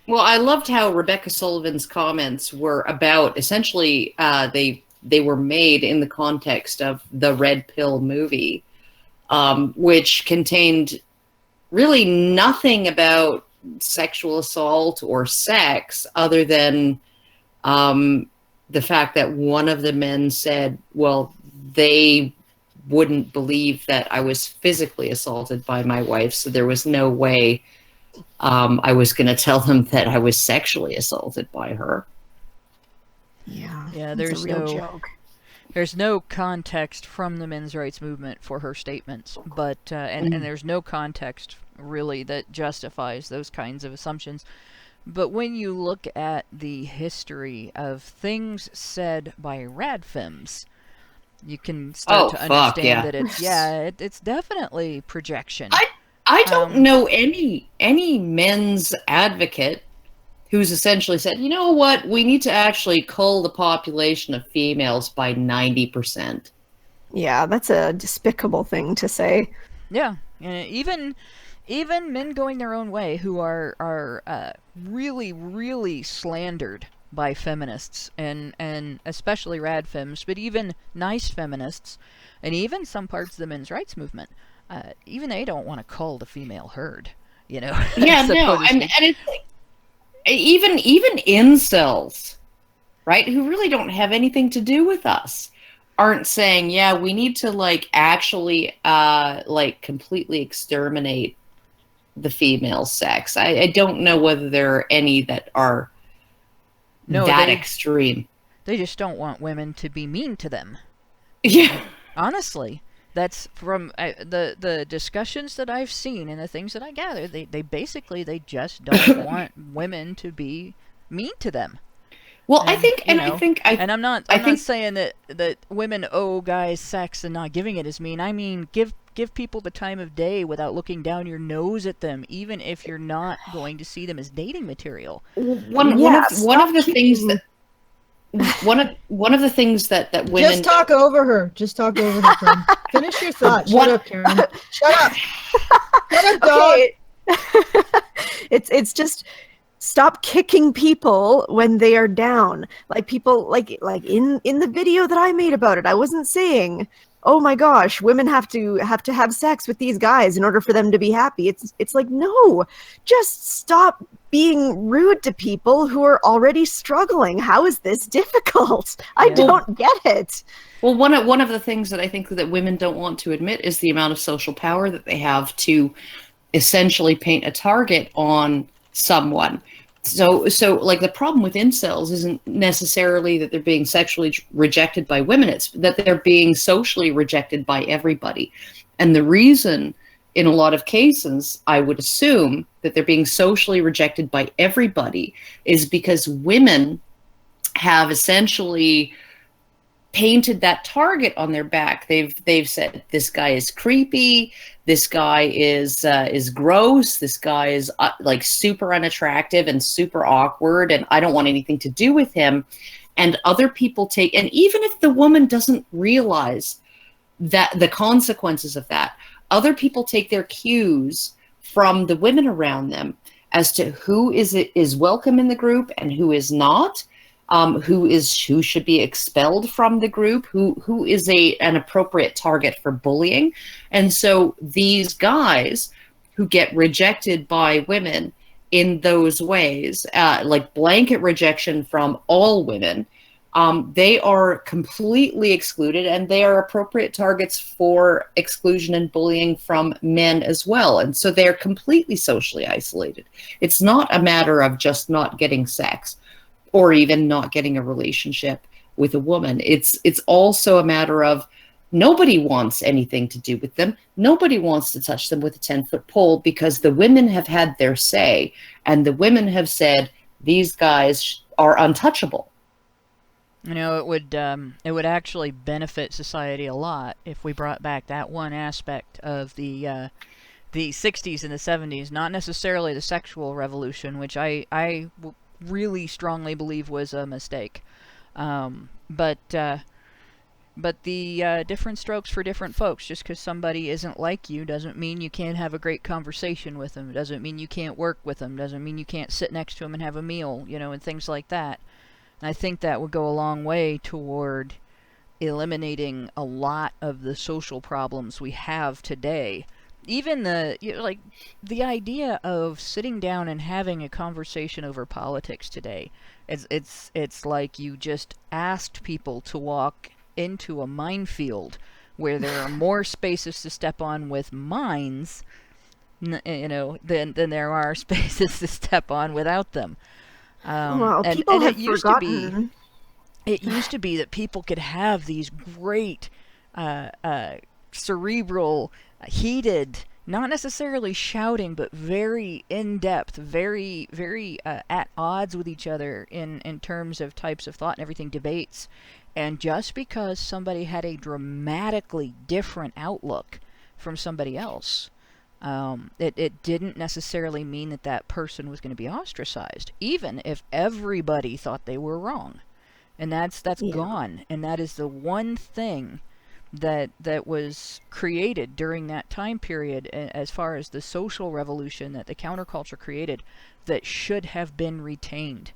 Well, I loved how Rebecca Sullivan's comments were about, essentially, they were made in the context of the Red Pill movie, which contained really nothing about sexual assault or sex other than the fact that one of the men said, well, they wouldn't believe that I was physically assaulted by my wife, so there was no way I was going to tell them that I was sexually assaulted by her. Yeah, there's a real no joke. There's no context from the men's rights movement for her statements, but and there's no context really that justifies those kinds of assumptions. But when you look at the history of things said by radfems, you can start to understand that it's definitely projection. I don't know any men's advocate who's essentially said, you know what, we need to actually cull the population of females by 90%. Yeah, that's a despicable thing to say. Yeah, even men going their own way who are really, really slandered by feminists and especially radfems, but even nice feminists and even some parts of the men's rights movement, even they don't want to cull the female herd, you know. Yeah, no, and it's like, even incels, right, who really don't have anything to do with us, aren't saying, yeah, we need to like actually like completely exterminate the female sex. I don't know whether there are any that are extreme. They just don't want women to be mean to them. Yeah. Honestly, that's from the discussions that I've seen and the things that I gather. They basically just don't want women to be mean to them. Well, And, I think, and you know, I think, I'm not saying that women owe guys sex and not giving it is mean. I mean, give people the time of day without looking down your nose at them, even if you're not going to see them as dating material. One of the things that women Just talk over her. Friend. Finish your thought. Shut up, Karen. Shut up. Shut up, dog. Okay. It's just stop kicking people when they are down. Like people like in the video that I made about it, I wasn't saying, oh my gosh, women have to have sex with these guys in order for them to be happy. It's like, no, just stop being rude to people who are already struggling. How is this difficult? I don't get it. Well, one of the things that I think that women don't want to admit is the amount of social power that they have to essentially paint a target on someone. So like the problem with incels isn't necessarily that they're being sexually rejected by women, it's that they're being socially rejected by everybody. And the reason in a lot of cases, I would assume that they're being socially rejected by everybody is because women have essentially painted that target on their back. They've said, this guy is creepy, this guy is gross, this guy is like super unattractive and super awkward, and I don't want anything to do with him. And other people take, and even if the woman doesn't realize that the consequences of that, other people take their cues from the women around them as to who is welcome in the group and who is not, who should be expelled from the group, who is an appropriate target for bullying. And so these guys who get rejected by women in those ways, like blanket rejection from all women, they are completely excluded, and they are appropriate targets for exclusion and bullying from men as well. And so they're completely socially isolated. It's not a matter of just not getting sex or even not getting a relationship with a woman. It's also a matter of nobody wants anything to do with them. Nobody wants to touch them with a 10-foot pole, because the women have had their say, and the women have said these guys are untouchable. You know, it would actually benefit society a lot if we brought back that one aspect of the 60s and the 70s, not necessarily the sexual revolution, which I really strongly believe was a mistake, but the different strokes for different folks. Just because somebody isn't like you doesn't mean you can't have a great conversation with them. It doesn't mean you can't work with them. Doesn't mean you can't sit next to them and have a meal, you know, and things like that. And I think that would go a long way toward eliminating a lot of the social problems we have today. Even the idea of sitting down and having a conversation over politics today, it's like you just asked people to walk into a minefield where there are more spaces to step on with mines, you know, than there are spaces to step on without them. Well, people have forgotten. It used to be that people could have these great, cerebral, heated, not necessarily shouting, but very in-depth, very, very at odds with each other in terms of types of thought and everything, debates. And just because somebody had a dramatically different outlook from somebody else, it didn't necessarily mean that that person was going to be ostracized, even if everybody thought they were wrong. And that's gone. And that is the one thing that was created during that time period, as far as the social revolution that the counterculture created, that should have been retained.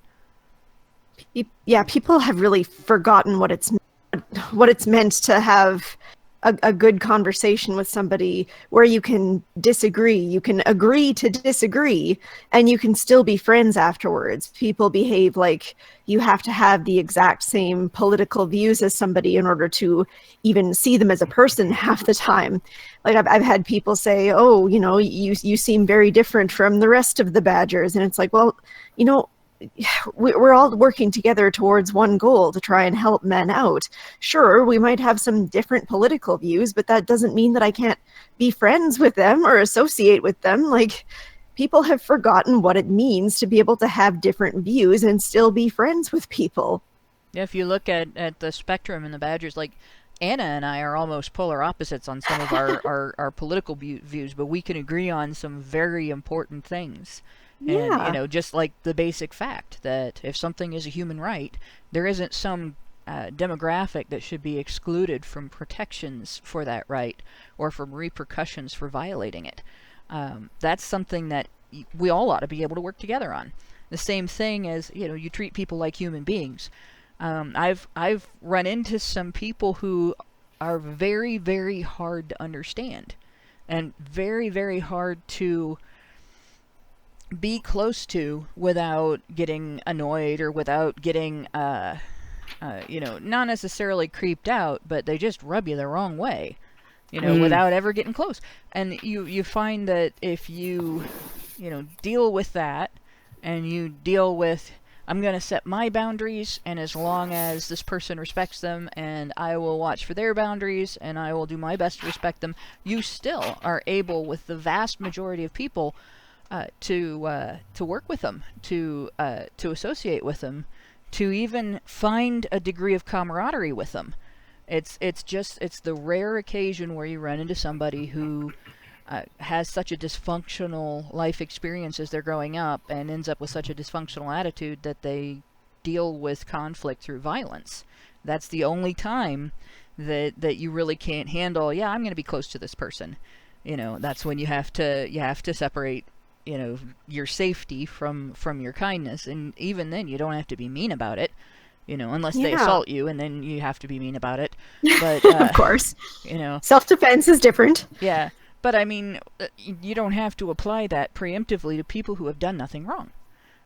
Yeah, people have really forgotten what it's meant to have a good conversation with somebody where you can disagree, you can agree to disagree, and you can still be friends afterwards. People behave like you have to have the exact same political views as somebody in order to even see them as a person half the time. Like I've had people say, oh, you know, you seem very different from the rest of the Badgers. And it's like, well, you know, we're all working together towards one goal, to try and help men out. Sure, we might have some different political views, but that doesn't mean that I can't be friends with them or associate with them. Like, people have forgotten what it means to be able to have different views and still be friends with people. Yeah, if you look at the spectrum in the Badgers, like Anna and I are almost polar opposites on some of our political views, but we can agree on some very important things. And, Yeah. you know, just like the basic fact that if something is a human right, there isn't some demographic that should be excluded from protections for that right or from repercussions for violating it. That's something that we all ought to be able to work together on. The same thing as, you know, you treat people like human beings. I've run into some people who are very, very hard to understand and very, very hard to be close to without getting annoyed or without getting, you know, not necessarily creeped out, but they just rub you the wrong way, you know, without ever getting close. And you find that if you know, deal with that, and you deal with, I'm going to set my boundaries, and as long as this person respects them, and I will watch for their boundaries, and I will do my best to respect them, you still are able, with the vast majority of people, to work with them, to associate with them, to even find a degree of camaraderie with them. It's the rare occasion where you run into somebody who has such a dysfunctional life experience as they're growing up and ends up with such a dysfunctional attitude that they deal with conflict through violence. That's the only time that you really can't handle, yeah, I'm going to be close to this person. That's when you have to separate, your safety from your kindness. And even then, you don't have to be mean about it, unless they assault you, and then you have to be mean about it. But of course, self-defense is different. Yeah, but I mean, you don't have to apply that preemptively to people who have done nothing wrong.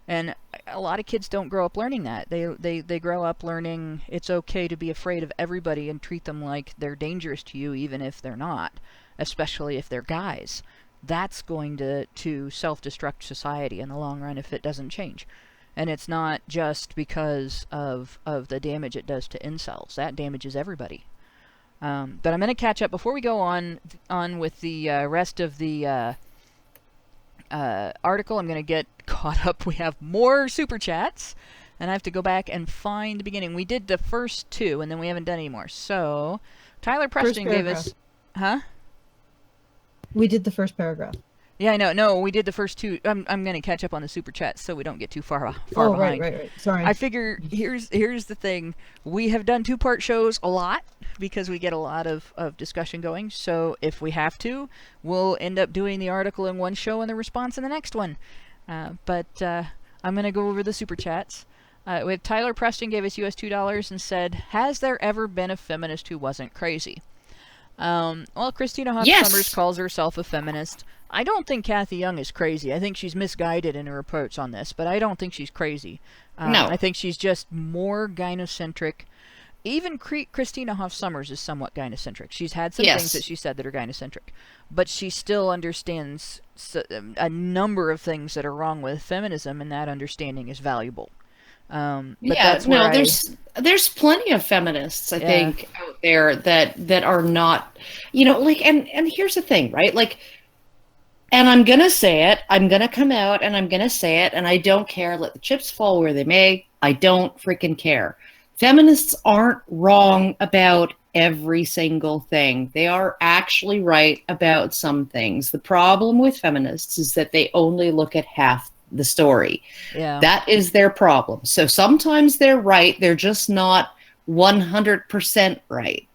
And a lot of kids don't grow up learning that. They grow up learning it's okay to be afraid of everybody and treat them like they're dangerous to you, even if they're not, especially if they're guys. That's going to self-destruct society in the long run if it doesn't change. And it's not just because of the damage it does to incels. That damages everybody. But I'm going to catch up before we go on with the rest of the article. I'm going to get caught up. We have more super chats, and I have to go back and find the beginning. We did the first two, and then we haven't done any more. So Tyler Preston gave us... Huh? We did the first paragraph. Yeah, I know. No, we did the first two. I'm going to catch up on the super chats so we don't get too far behind. Right. Sorry. I figure here's the thing. We have done 2-part shows a lot because we get a lot of discussion going. So if we have to, we'll end up doing the article in one show and the response in the next one. But I'm going to go over the super chats. We have Tyler Preston gave us US $2 and said, has there ever been a feminist who wasn't crazy? Well, Christina Hoff Sommers calls herself a feminist. I don't think Kathy Young is crazy. I think she's misguided in her approach on this, but I don't think she's crazy. No. I think she's just more gynocentric. Even Christina Hoff Sommers is somewhat gynocentric. She's had some things that she said that are gynocentric, but she still understands a number of things that are wrong with feminism, and that understanding is valuable. But that's where there's plenty of feminists, I think, out there that are not, and here's the thing, right? Like, and I'm going to say it, I'm going to come out and I'm going to say it, and I don't care. Let the chips fall where they may. I don't freaking care. Feminists aren't wrong about every single thing. They are actually right about some things. The problem with feminists is that they only look at half the story. Yeah. That is their problem. So sometimes they're right. They're just not 100% right.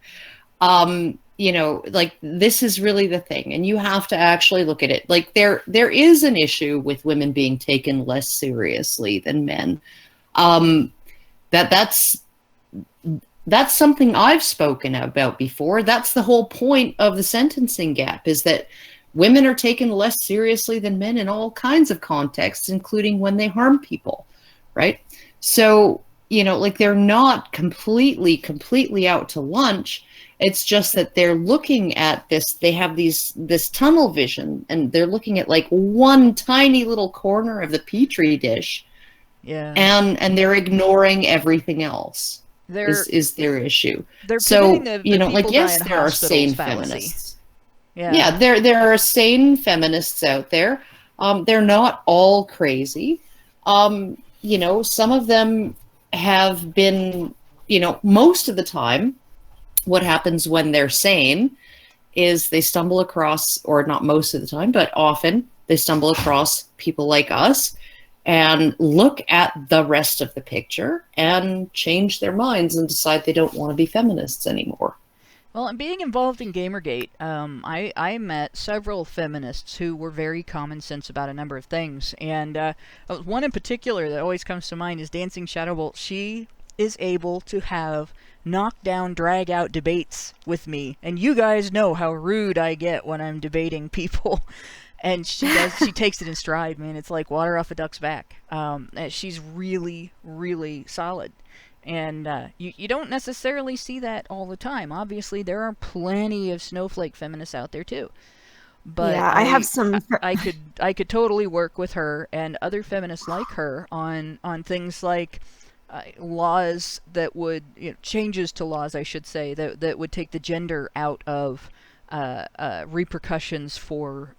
Like, this is really the thing, and you have to actually look at it. Like, there is an issue with women being taken less seriously than men. That's something I've spoken about before. That's the whole point of the sentencing gap, is that women are taken less seriously than men in all kinds of contexts, including when they harm people, right? So, like, they're not completely out to lunch. It's just that they're looking at this, they have this tunnel vision, and they're looking at like one tiny little corner of the petri dish. Yeah. And they're ignoring everything else. Is their issue. So, yes, there are sane feminists. Yeah, there are sane feminists out there. They're not all crazy. Some of them have been, most of the time, what happens when they're sane is they stumble across, or not most of the time, but often they stumble across people like us and look at the rest of the picture and change their minds and decide they don't want to be feminists anymore. Well, and being involved in Gamergate, I met several feminists who were very common sense about a number of things. And one in particular that always comes to mind is Dancing Shadowbolt. She is able to have knockdown, drag-out debates with me. And you guys know how rude I get when I'm debating people. And she takes it in stride, man. It's like water off a duck's back. She's really, really solid. And you don't necessarily see that all the time. Obviously, there are plenty of snowflake feminists out there too. But yeah, I have some. I could totally work with her and other feminists like her on things like laws that would changes to laws, I should say, that would take the gender out of repercussions for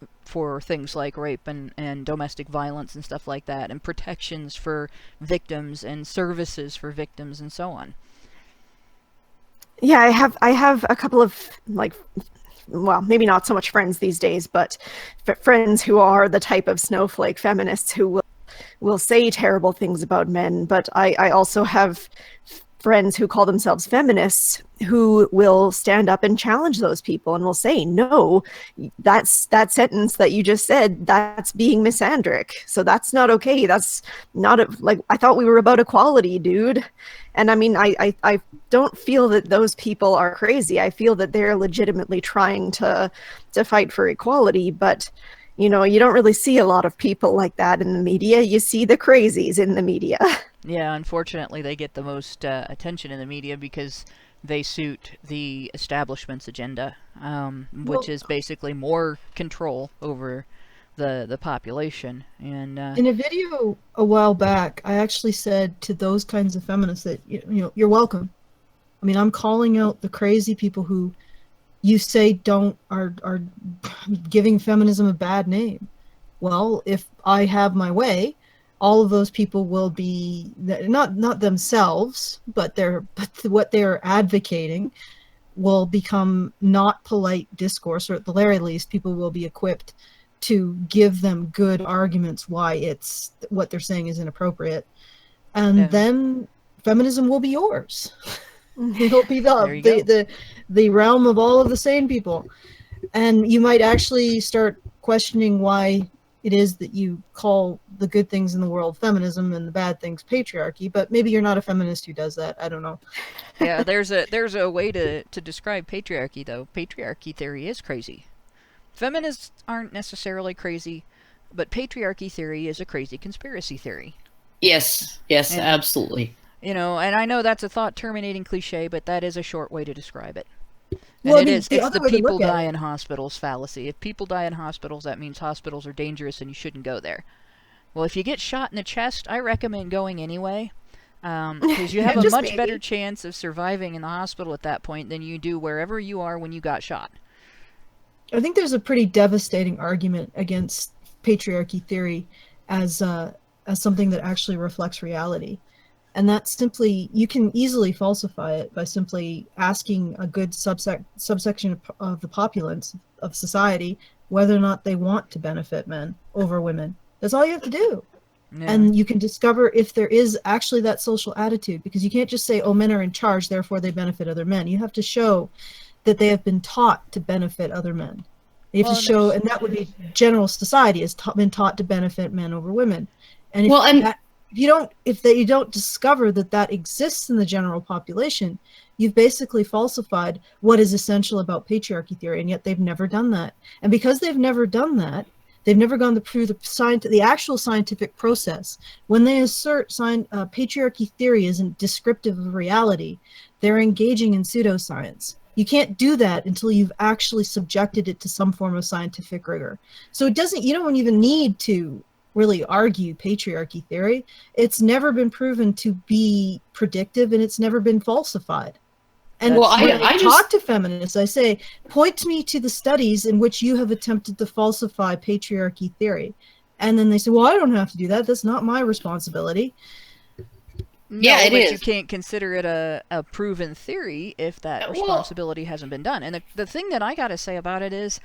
things like rape and domestic violence and stuff like that, and protections for victims and services for victims and so on. Yeah, I have a couple of, like, well, maybe not so much friends these days, but friends who are the type of snowflake feminists who will say terrible things about men. But I also have friends who call themselves feminists who will stand up and challenge those people and will say, no, that sentence that you just said, that's being misandric. So that's not okay. That's not like, I thought we were about equality, dude. And I mean, I don't feel that those people are crazy. I feel that they're legitimately trying to fight for equality, but you know, you don't really see a lot of people like that in the media. You see the crazies in the media. Yeah, unfortunately, they get the most attention in the media because they suit the establishment's agenda, which is basically more control over the population. And in a video a while back, I actually said to those kinds of feminists that, you know, you're welcome. I mean, I'm calling out the crazy people who you say are giving feminism a bad name. Well, if I have my way, all of those people will be not themselves, but what they're advocating will become not polite discourse, or at the very least, people will be equipped to give them good arguments why it's what they're saying is inappropriate, and then feminism will be yours. It'll be the realm of all of the sane people, and you might actually start questioning why it is that you call the good things in the world feminism and the bad things patriarchy. But maybe you're not a feminist who does that. I don't know. Yeah, there's a way to describe patriarchy, though. Patriarchy theory is crazy. Feminists aren't necessarily crazy, but patriarchy theory is a crazy conspiracy theory. Yes, and, absolutely. You know, and I know that's a thought-terminating cliche, but that is a short way to describe it. And well, I mean, it's the people die in hospitals fallacy. If people die in hospitals, that means hospitals are dangerous and you shouldn't go there. Well, if you get shot in the chest, I recommend going anyway, because you have a much better chance of surviving in the hospital at that point than you do wherever you are when you got shot. I think there's a pretty devastating argument against patriarchy theory as something that actually reflects reality. And that's simply, you can easily falsify it by simply asking a good subsection of the populace of society whether or not they want to benefit men over women. That's all you have to do. Yeah. And you can discover if there is actually that social attitude, because you can't just say, oh, men are in charge, therefore they benefit other men. You have to show that they have been taught to benefit other men. You have to show, and that would be general society has been taught to benefit men over women. And if you don't discover that exists in the general population, you've basically falsified what is essential about patriarchy theory, and yet they've never done that. And because they've never done that, they've never gone through the actual scientific process. When they assert patriarchy theory isn't descriptive of reality, they're engaging in pseudoscience. You can't do that until you've actually subjected it to some form of scientific rigor. So you don't even need to really argue patriarchy theory. It's never been proven to be predictive, and it's never been falsified. And when I talk to feminists, I say, point me to the studies in which you have attempted to falsify patriarchy theory. And then they say, well, I don't have to do that. That's not my responsibility. No, but you can't consider it a proven theory if that responsibility hasn't been done. And the thing that I got to say about it is,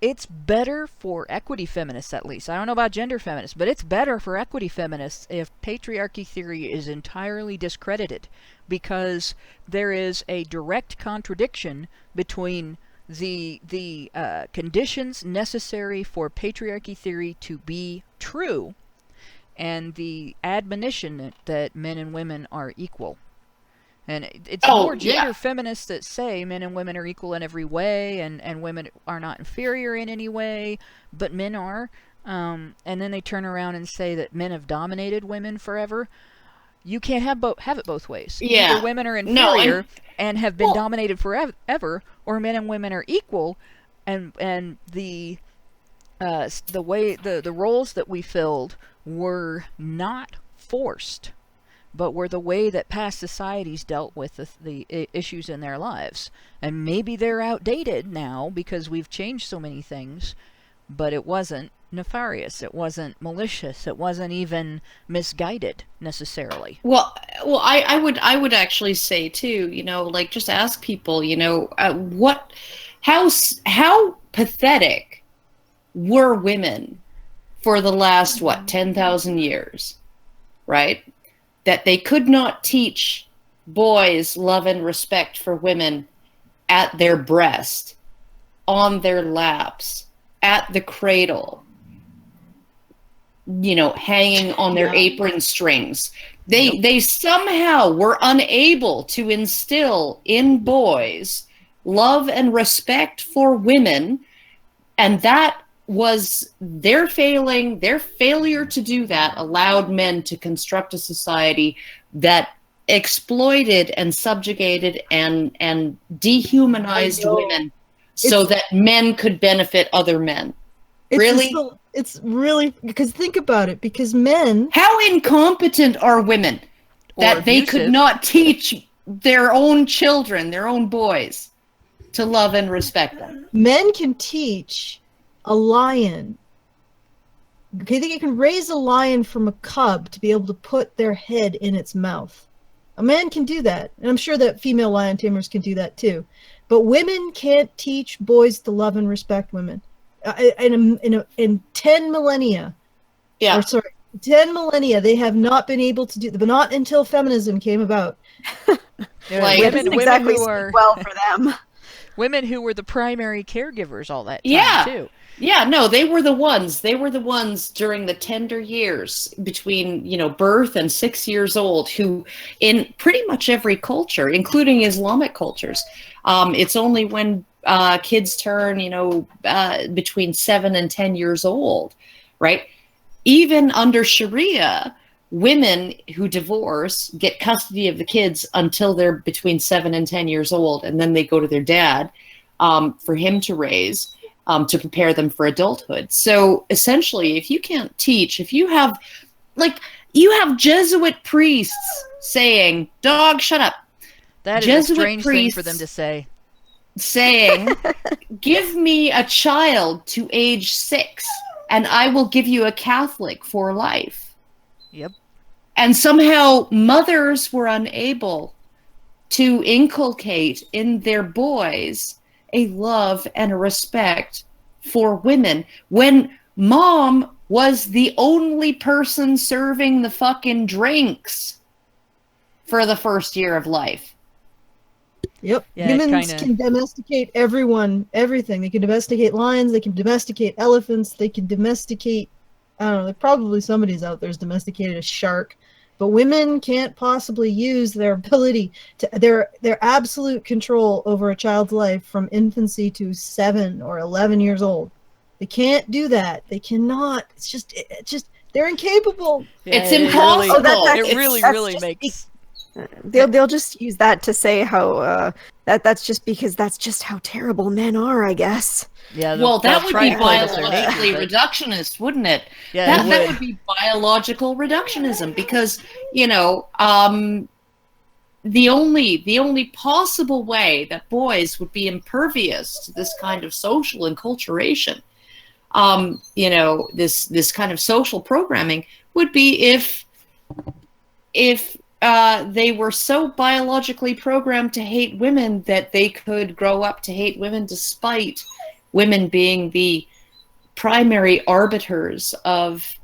it's better for equity feminists, at least. I don't know about gender feminists, but it's better for equity feminists if patriarchy theory is entirely discredited, because there is a direct contradiction between the conditions necessary for patriarchy theory to be true and the admonition that men and women are equal. And it's more gender feminists that say men and women are equal in every way, and women are not inferior in any way, but men are. And then they turn around and say that men have dominated women forever. You can't have it both ways. Yeah. Either women are inferior and have been dominated forever, or men and women are equal, and the roles that we filled were not forced, but were the way that past societies dealt with the issues in their lives. And maybe they're outdated now because we've changed so many things, but it wasn't nefarious. It wasn't malicious. It wasn't even misguided necessarily. Well, I would actually say too, like just ask people, how pathetic were women for the last 10,000 years, right? That they could not teach boys love and respect for women at their breast, on their laps, at the cradle, hanging on their apron strings. They somehow were unable to instill in boys love and respect for women, and that was their failure to do that allowed men to construct a society that exploited and subjugated and dehumanized women so that men could benefit other men. It's really, because think about it, because men... How incompetent are women that they could not teach their own children, their own boys, to love and respect them? Men can teach a lion. Okay, they can raise a lion from a cub to be able to put their head in its mouth. A man can do that, and I'm sure that female lion tamers can do that too. But women can't teach boys to love and respect women. In 10 millennia, 10 millennia, they have not been able to do, but not until feminism came about. Women who are well for them. Women who were the primary caregivers all that time too. Yeah, no, they were the ones. They were the ones during the tender years between, birth and 6 years old, who in pretty much every culture, including Islamic cultures, it's only when kids turn, between 7 and 10 years old, right? Even under Sharia, women who divorce get custody of the kids until they're between 7 and 10 years old, and then they go to their dad for him to raise. To prepare them for adulthood. So essentially, if you can't teach, if you have Jesuit priests saying, "Dog, shut up." That is a strange thing for them to say. Saying, "Give me a child to age 6 and I will give you a Catholic for life." Yep. And somehow mothers were unable to inculcate in their boys a love and a respect for women when mom was the only person serving the fucking drinks for the first year of life. Yep. Yeah, Humans can domesticate everything. They can domesticate lions, they can domesticate elephants, they can domesticate, I don't know, probably somebody's out there's domesticated a shark. But women can't possibly use their ability to their absolute control over a child's life from infancy to 7 or 11 years old. They can't do that. They cannot. It's just they're incapable. Yeah, it's impossible. It really makes. They'll just use that to say how that's just because that's just how terrible men are, I guess. Yeah. That would be biologically reductionist, wouldn't it? Yeah, that would be biological reductionism because the only possible way that boys would be impervious to this kind of social enculturation, this kind of social programming would be if they were so biologically programmed to hate women that they could grow up to hate women despite women being the primary arbiters of,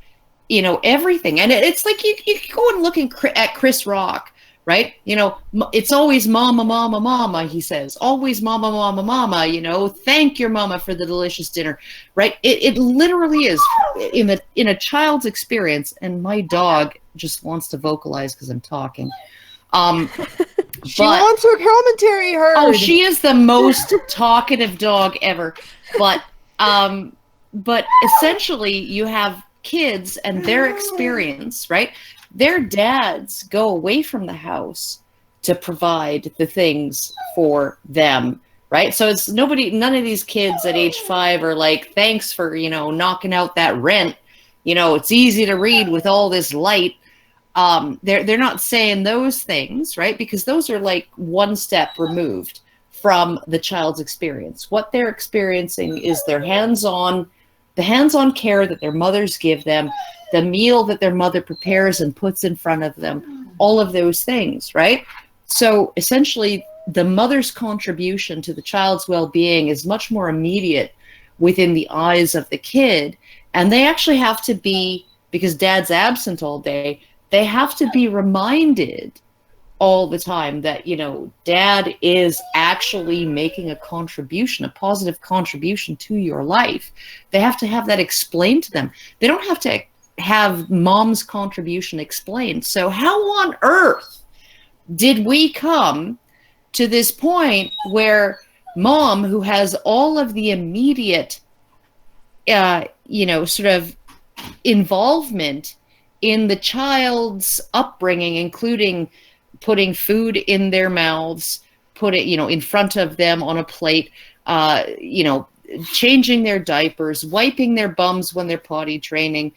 everything. And it's like you go and look at Chris Rock, right? It's always mama, mama, mama, he says. Always mama, mama, mama, thank your mama for the delicious dinner, right? It literally is in a child's experience, and my dog just wants to vocalize because I'm talking. She wants her commentary heard. Oh, she is the most talkative dog ever. But essentially you have kids and their experience, right? Their dads go away from the house to provide the things for them, right? So it's none of these kids at age 5 are like, thanks for, knocking out that rent. It's easy to read with all this light. They're not saying those things, right? Because those are like one step removed from the child's experience. What they're experiencing is their hands-on the hands-on care that their mothers give them, the meal that their mother prepares and puts in front of them, all of those things, right? So essentially, the mother's contribution to the child's well-being is much more immediate within the eyes of the kid. And they actually have to be, because dad's absent all day, they have to be reminded all the time that, you know, dad is actually making a contribution, a positive contribution to your life. They have to have that explained to them. They don't have to have mom's contribution explained. So how on earth did we come to this point where mom, who has all of the immediate, sort of involvement in the child's upbringing, including putting food in their mouths, put it, in front of them on a plate, changing their diapers, wiping their bums when they're potty training,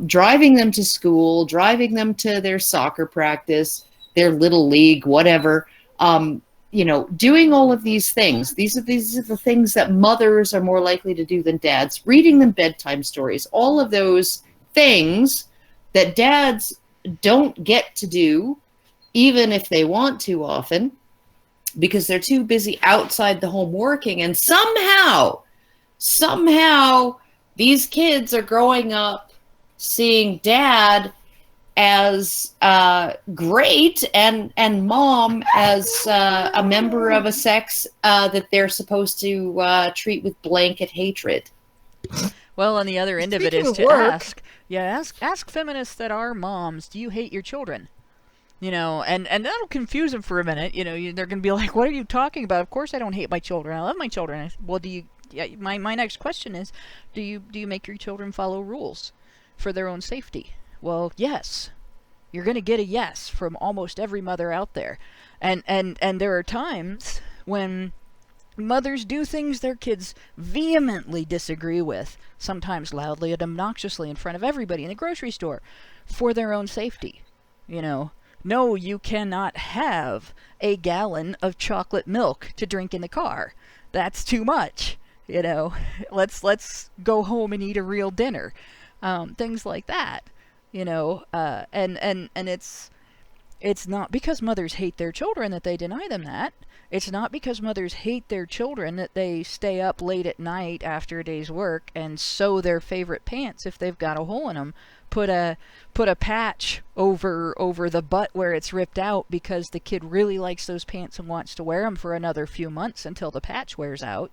driving them to school, driving them to their soccer practice, their little league, whatever, doing all of these things. These are the things that mothers are more likely to do than dads. Reading them bedtime stories, all of those things that dads don't get to do, even if they want to often, because they're too busy outside the home working. And somehow these kids are growing up seeing dad as great and mom as a member of a sex that they're supposed to treat with blanket hatred. Well, on the other end of it is to ask feminists that are moms, do you hate your children? And that'll confuse them for a minute. They're going to be like, what are you talking about? Of course I don't hate my children. I love my children. Well, my next question is, do you make your children follow rules for their own safety? Well, yes. You're going to get a yes from almost every mother out there. And there are times when mothers do things their kids vehemently disagree with, sometimes loudly and obnoxiously in front of everybody in the grocery store, for their own safety. No, you cannot have a gallon of chocolate milk to drink in the car. That's too much. Let's go home and eat a real dinner. Things like that. And it's not because mothers hate their children that they deny them that. It's not because mothers hate their children that they stay up late at night after a day's work and sew their favorite pants if they've got a hole in them. Put a patch over the butt where it's ripped out because the kid really likes those pants and wants to wear them for another few months until the patch wears out.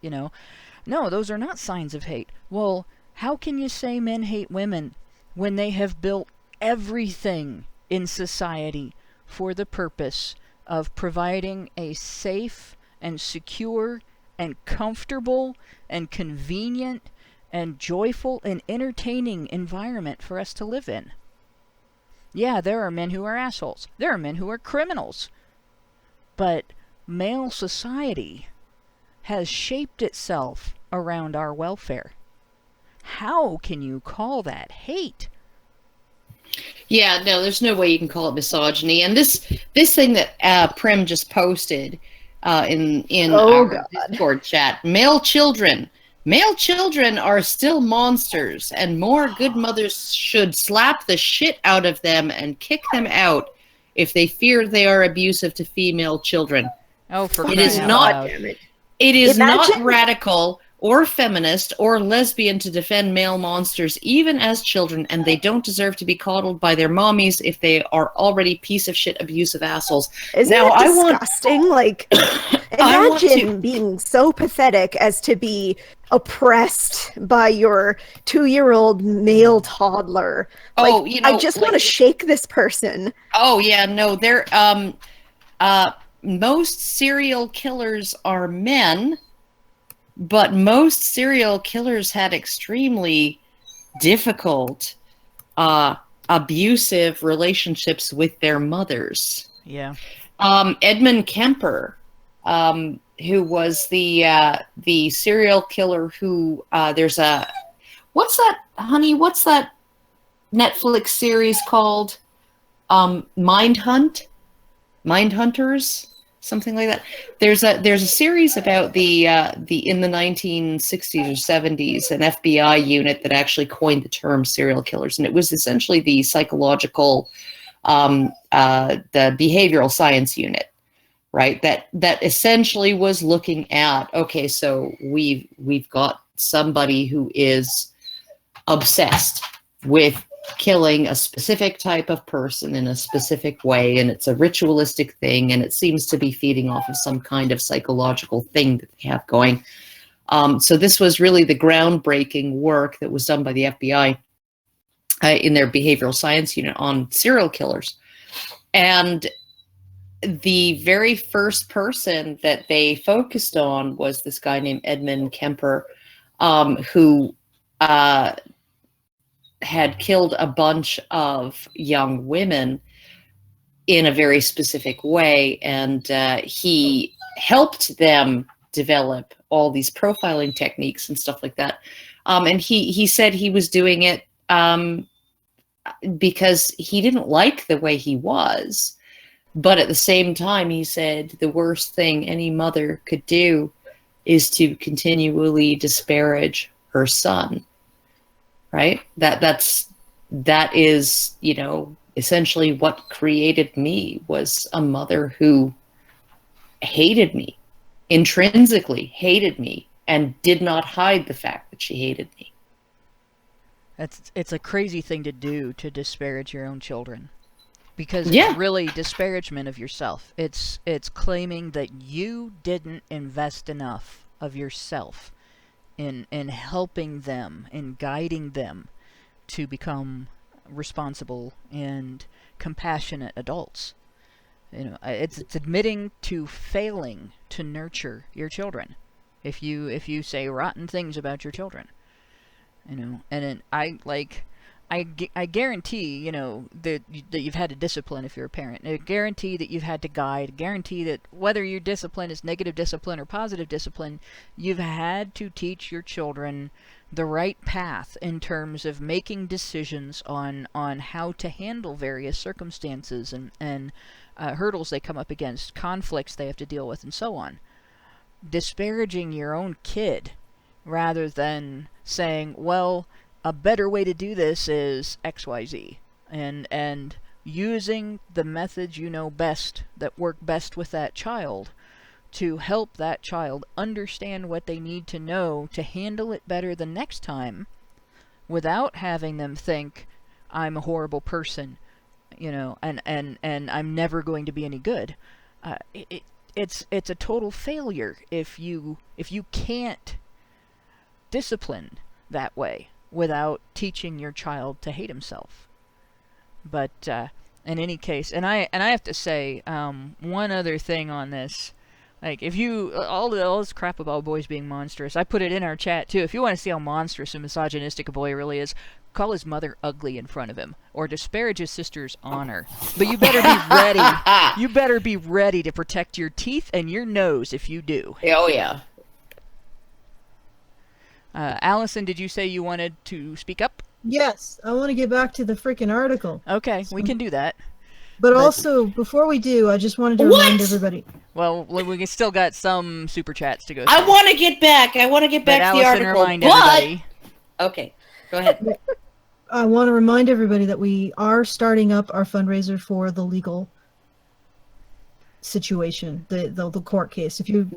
No, those are not signs of hate. Well, how can you say men hate women when they have built everything in society for the purpose of providing a safe and secure and comfortable and convenient and joyful and entertaining environment for us to live in? Yeah, there are men who are assholes. There are men who are criminals. But male society has shaped itself around our welfare. How can you call that hate? Yeah, no, there's no way you can call it misogyny. And this thing that Prim just posted in our Discord chat, male children are still monsters, and more good mothers should slap the shit out of them and kick them out if they fear they are abusive to female children. Oh, for it is not. It is not radical or feminist or lesbian to defend male monsters, even as children, and they don't deserve to be coddled by their mommies if they are already piece of shit abusive assholes. Isn't it disgusting? Imagine being so pathetic as to be oppressed by your 2-year-old male toddler. I just want to shake this person. Oh yeah, no, they're most serial killers are men. But most serial killers had extremely difficult, abusive relationships with their mothers. Yeah. Edmund Kemper, who was the serial killer who there's a what's that Netflix series called? Mindhunters. something like that. There's a series about the in the 1960s or 70s, an FBI unit that actually coined the term serial killers, and it was essentially the psychological, the behavioral science unit, right? That essentially was looking at, okay, so we've got somebody who is obsessed with killing a specific type of person in a specific way, and it's a ritualistic thing, and it seems to be feeding off of some kind of psychological thing that they have going. So this was really the groundbreaking work that was done by the FBI in their behavioral science unit on serial killers. And the very first person that they focused on was this guy named Edmund Kemper, who had killed a bunch of young women in a very specific way, and he helped them develop all these profiling techniques and stuff like that. And he said he was doing it because he didn't like the way he was, but at the same time, he said the worst thing any mother could do is to continually disparage her son. Right? That is, you know, essentially what created me, was a mother who hated me, intrinsically hated me, and did not hide the fact that she hated me. It's a crazy thing to do, to disparage your own children, because it's really disparagement of yourself. It's claiming that you didn't invest enough of yourself in helping them, in guiding them to become responsible and compassionate adults. You know, it's admitting to failing to nurture your children. If you say rotten things about your children, you know, and I guarantee, you know, that you've had to discipline if you're a parent. I guarantee that you've had to guide. I guarantee that whether your discipline is negative discipline or positive discipline, you've had to teach your children the right path in terms of making decisions on how to handle various circumstances and hurdles they come up against, conflicts they have to deal with, and so on. Disparaging your own kid rather than saying, well, a better way to do this is XYZ, and using the methods you know best, that work best with that child, to help that child understand what they need to know to handle it better the next time, without having them think, I'm a horrible person, you know, and I'm never going to be any good. It's a total failure if you can't discipline that way without teaching your child to hate himself. But in any case, and I have to say, one other thing on this, like, if you all this crap about boys being monstrous, I put it in our chat too. If you want to see how monstrous and misogynistic a boy really is, call his mother ugly in front of him, or disparage his sister's honor. But you better be ready. You better be ready to protect your teeth and your nose if you do. Oh yeah. Allison, did you say you wanted to speak up? Yes, I want to get back to the freaking article. Okay, we can do that. But also, before we do, I just wanted to remind everybody. Well, we still got some super chats to go through. I want to get back to the article. Remind everybody. Okay, go ahead. I want to remind everybody that we are starting up our fundraiser for the legal situation, the court case. If you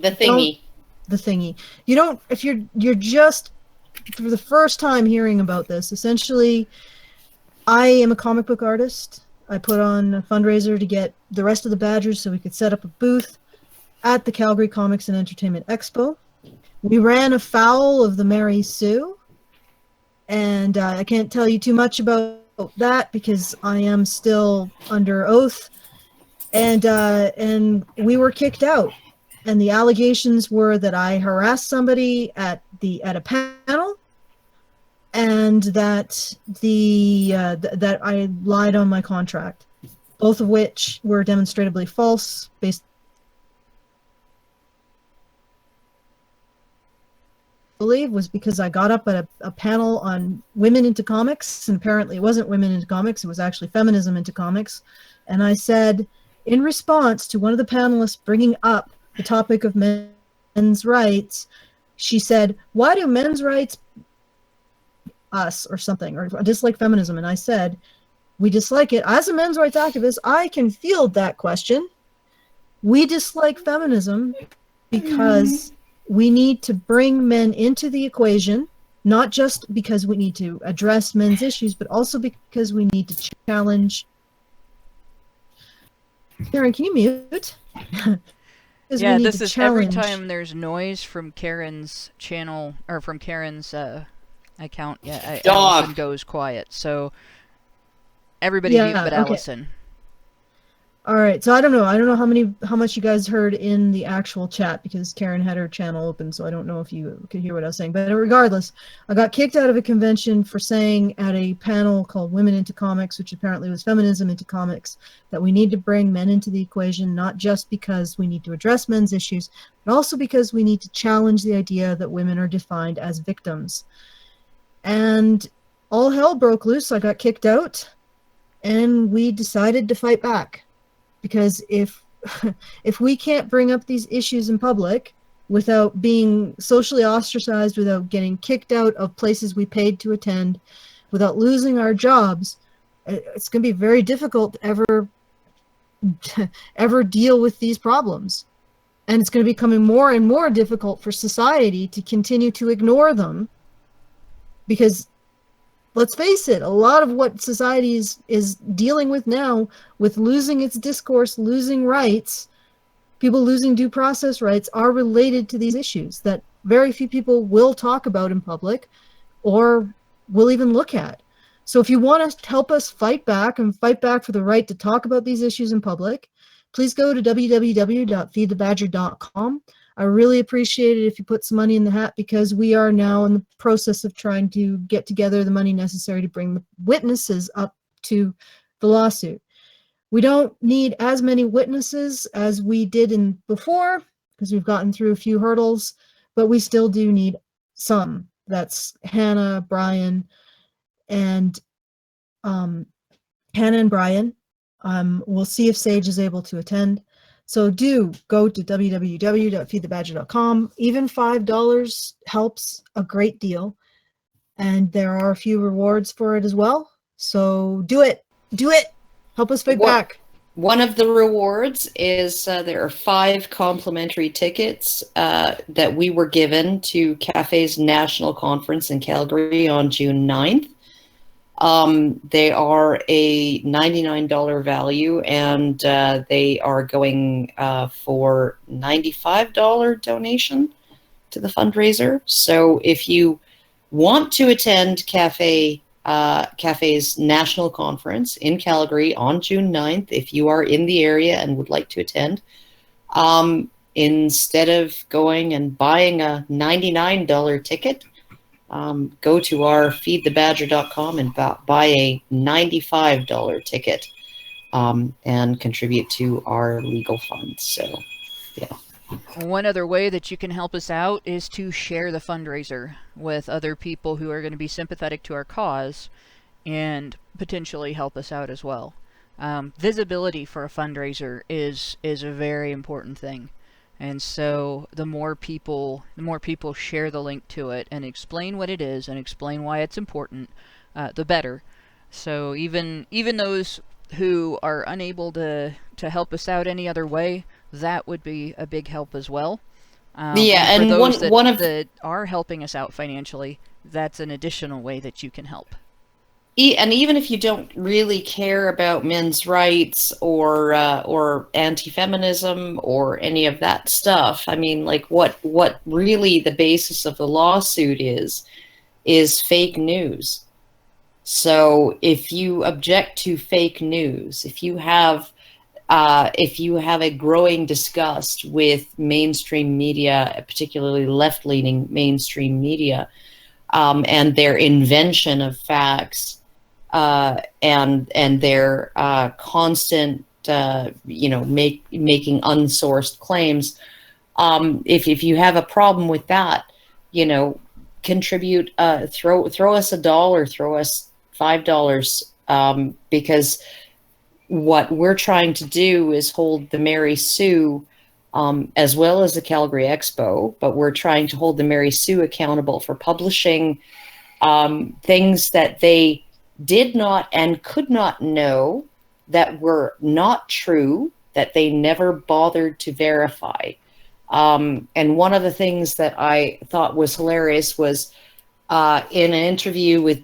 the thingy. You don't, if you're just for the first time hearing about this, essentially, I am a comic book artist. I put on a fundraiser to get the rest of the Badgers so we could set up a booth at the Calgary Comics and Entertainment Expo. We ran afoul of the Mary Sue, and I can't tell you too much about that because I am still under oath, and we were kicked out. And the allegations were that I harassed somebody at a panel, and that that I lied on my contract, both of which were demonstrably false. Based, I believe, was because I got up at a panel on women into comics, and apparently it wasn't women into comics; it was actually feminism into comics. And I said, in response to one of the panelists bringing up the topic of men's rights, she said, "Why do men's rights us," or something, or dislike feminism? And I said, we dislike it. As a men's rights activist, I can field that question. We dislike feminism because we need to bring men into the equation, not just because we need to address men's issues, but also because we need to challenge. Karen, can you mute? Yeah, this is every time there's noise from Karen's channel, or from Karen's account, Allison goes quiet. So everybody mute but Allison. All right, so I don't know how much you guys heard in the actual chat, because Karen had her channel open, so I don't know if you could hear what I was saying. But regardless, I got kicked out of a convention for saying at a panel called Women into Comics, which apparently was Feminism into Comics, that we need to bring men into the equation, not just because we need to address men's issues, but also because we need to challenge the idea that women are defined as victims. And all hell broke loose. I got kicked out, and we decided to fight back. Because if we can't bring up these issues in public without being socially ostracized, without getting kicked out of places we paid to attend, without losing our jobs, it's going to be very difficult to ever deal with these problems. And it's going to be becoming more and more difficult for society to continue to ignore them. Because let's face it, a lot of what society is dealing with now, with losing its discourse, losing rights, people losing due process rights, are related to these issues that very few people will talk about in public or will even look at. So if you want to help us fight back and fight back for the right to talk about these issues in public, please go to www.feedthebadger.com. I really appreciate it if you put some money in the hat, because we are now in the process of trying to get together the money necessary to bring the witnesses up to the lawsuit. We don't need as many witnesses as we did before, because we've gotten through a few hurdles, but we still do need some. That's Hannah, Brian, and Brian. We'll see if Sage is able to attend. So do go to www.feedthebadger.com. Even $5 helps a great deal. And there are a few rewards for it as well. So do it. Do it. Help us fight back. One of the rewards is there are 5 complimentary tickets that we were given to CAFE's National Conference in Calgary on June 9th. They are a $99 value, and they are going for $95 donation to the fundraiser. So if you want to attend CAFE's National Conference in Calgary on June 9th, if you are in the area and would like to attend, instead of going and buying a $99 ticket, go to our feedthebadger.com and buy a $95 ticket and contribute to our legal funds. So, yeah. One other way that you can help us out is to share the fundraiser with other people who are going to be sympathetic to our cause and potentially help us out as well. Visibility for a fundraiser is a very important thing. And so the more people share the link to it and explain what it is and explain why it's important, the better. So even those who are unable to help us out any other way, that would be a big help as well. And for those one of that are helping us out financially, that's an additional way that you can help. And even if you don't really care about men's rights or anti-feminism or any of that stuff, I mean, like what really the basis of the lawsuit is fake news. So if you object to fake news, if you have a growing disgust with mainstream media, particularly left-leaning mainstream media, and their invention of facts, and their constant, making unsourced claims. If you have a problem with that, contribute. Throw us $1, throw us $5, because what we're trying to do is hold the Mary Sue, as well as the Calgary Expo, but we're trying to hold the Mary Sue accountable for publishing things that they did not and could not know, that were not true, that they never bothered to verify. And one of the things that I thought was hilarious was in an interview with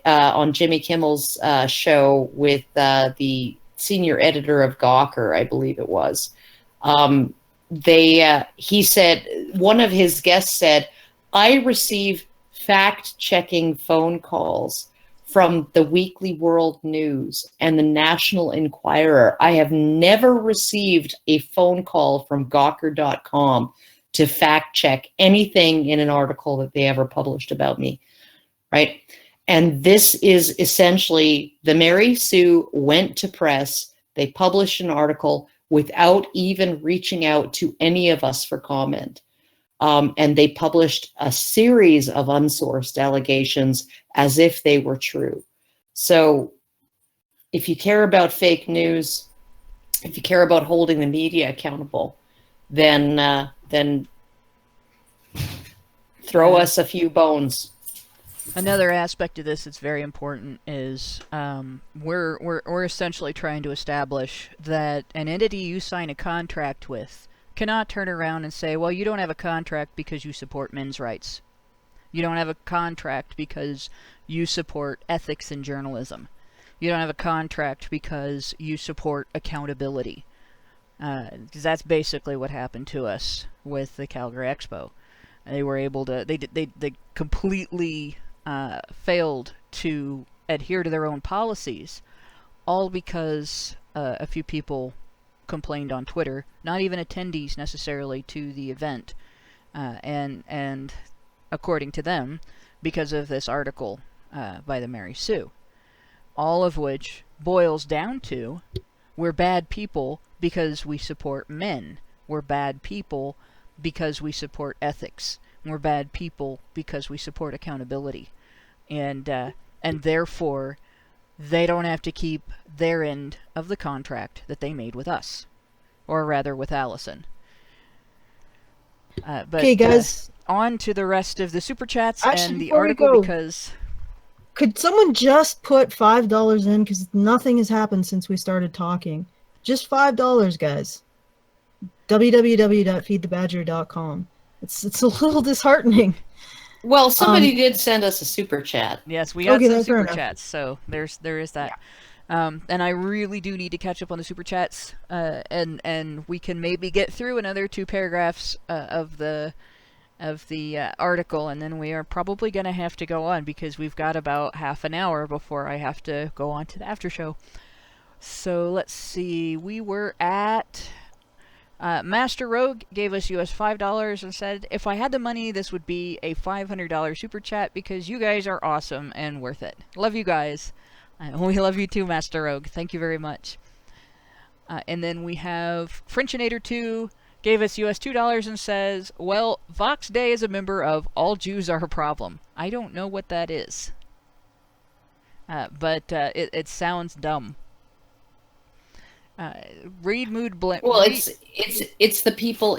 on Jimmy Kimmel's show with the senior editor of Gawker, I believe it was. He said, one of his guests said, I receive fact-checking phone calls from the Weekly World News and the National Enquirer. I have never received a phone call from Gawker.com to fact-check anything in an article that they ever published about me, right? And this is essentially, the Mary Sue went to press, they published an article without even reaching out to any of us for comment. And they published a series of unsourced allegations as if they were true. So if you care about fake news, if you care about holding the media accountable, then throw us a few bones. Another aspect of this that's very important is we're essentially trying to establish that an entity you sign a contract with cannot turn around and say, well, you don't have a contract because you support men's rights. You don't have a contract because you support ethics in journalism. You don't have a contract because you support accountability. Because that's basically what happened to us with the Calgary Expo. They were able to, they completely failed to adhere to their own policies, all because a few people complained on Twitter, not even attendees necessarily to the event, and according to them, because of this article by the Mary Sue. All of which boils down to, we're bad people because we support men. We're bad people because we support ethics. We're bad people because we support accountability. And therefore, they don't have to keep their end of the contract that they made with us. Or rather, with Allison. Okay, guys. On to the rest of the Super Chats Actually, and the before we article, go, because... Could someone just put $5 in? Because nothing has happened since we started talking. Just $5, guys. www.feedthebadger.com. It's a little disheartening. Well, somebody did send us a super chat. Yes, we got some super enough. chats, so there is that. Yeah. And I really do need to catch up on the super chats, and we can maybe get through another 2 paragraphs of the article, and then we are probably going to have to go on because we've got about half an hour before I have to go on to the after show. So let's see. We were at Master Rogue gave us US $5 and said, if I had the money, this would be a $500 super chat because you guys are awesome and worth it. Love you guys. We love you too, Master Rogue. Thank you very much. And then we have Frenchinator 2 gave us US $2 and says, well, Vox Day is a member of All Jews Are a Problem. I don't know what that is. But it sounds dumb. Read Mood Blend. Well, it's the people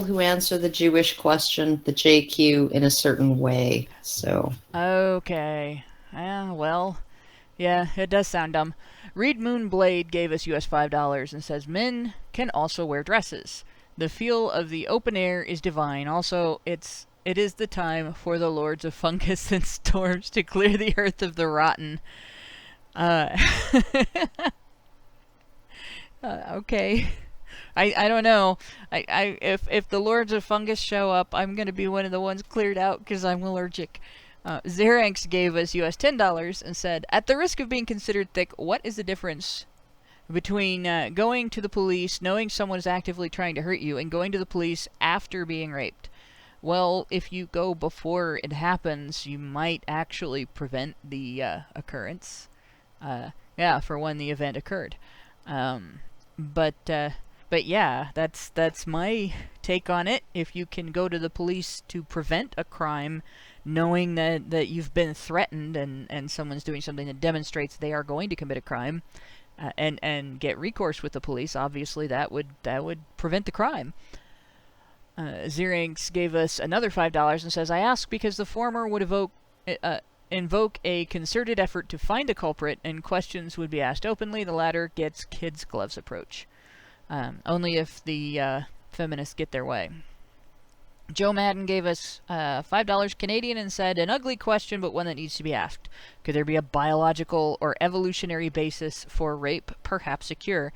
who answer the Jewish question, the JQ, in a certain way. So okay, well, yeah, it does sound dumb. Reed Moonblade gave us US $5 and says men can also wear dresses. The feel of the open air is divine. Also, it is the time for the lords of fungus and storms to clear the earth of the rotten. Okay. I don't know. If the Lords of Fungus show up, I'm going to be one of the ones cleared out because I'm allergic. Xeranx gave us US $10 and said, at the risk of being considered thick, what is the difference between going to the police, knowing someone is actively trying to hurt you, and going to the police after being raped? Well, if you go before it happens, you might actually prevent the occurrence. Yeah, for when the event occurred. But yeah, that's my take on it. If you can go to the police to prevent a crime, knowing that you've been threatened and someone's doing something that demonstrates they are going to commit a crime, and get recourse with the police, obviously that would prevent the crime. Xeranx gave us another $5 and says, I ask because the former would invoke a concerted effort to find a culprit, and questions would be asked openly. The latter gets kids' gloves approach. Only if the feminists get their way. Joe Madden gave us $5 Canadian and said, an ugly question, but one that needs to be asked. Could there be a biological or evolutionary basis for rape, perhaps a cure?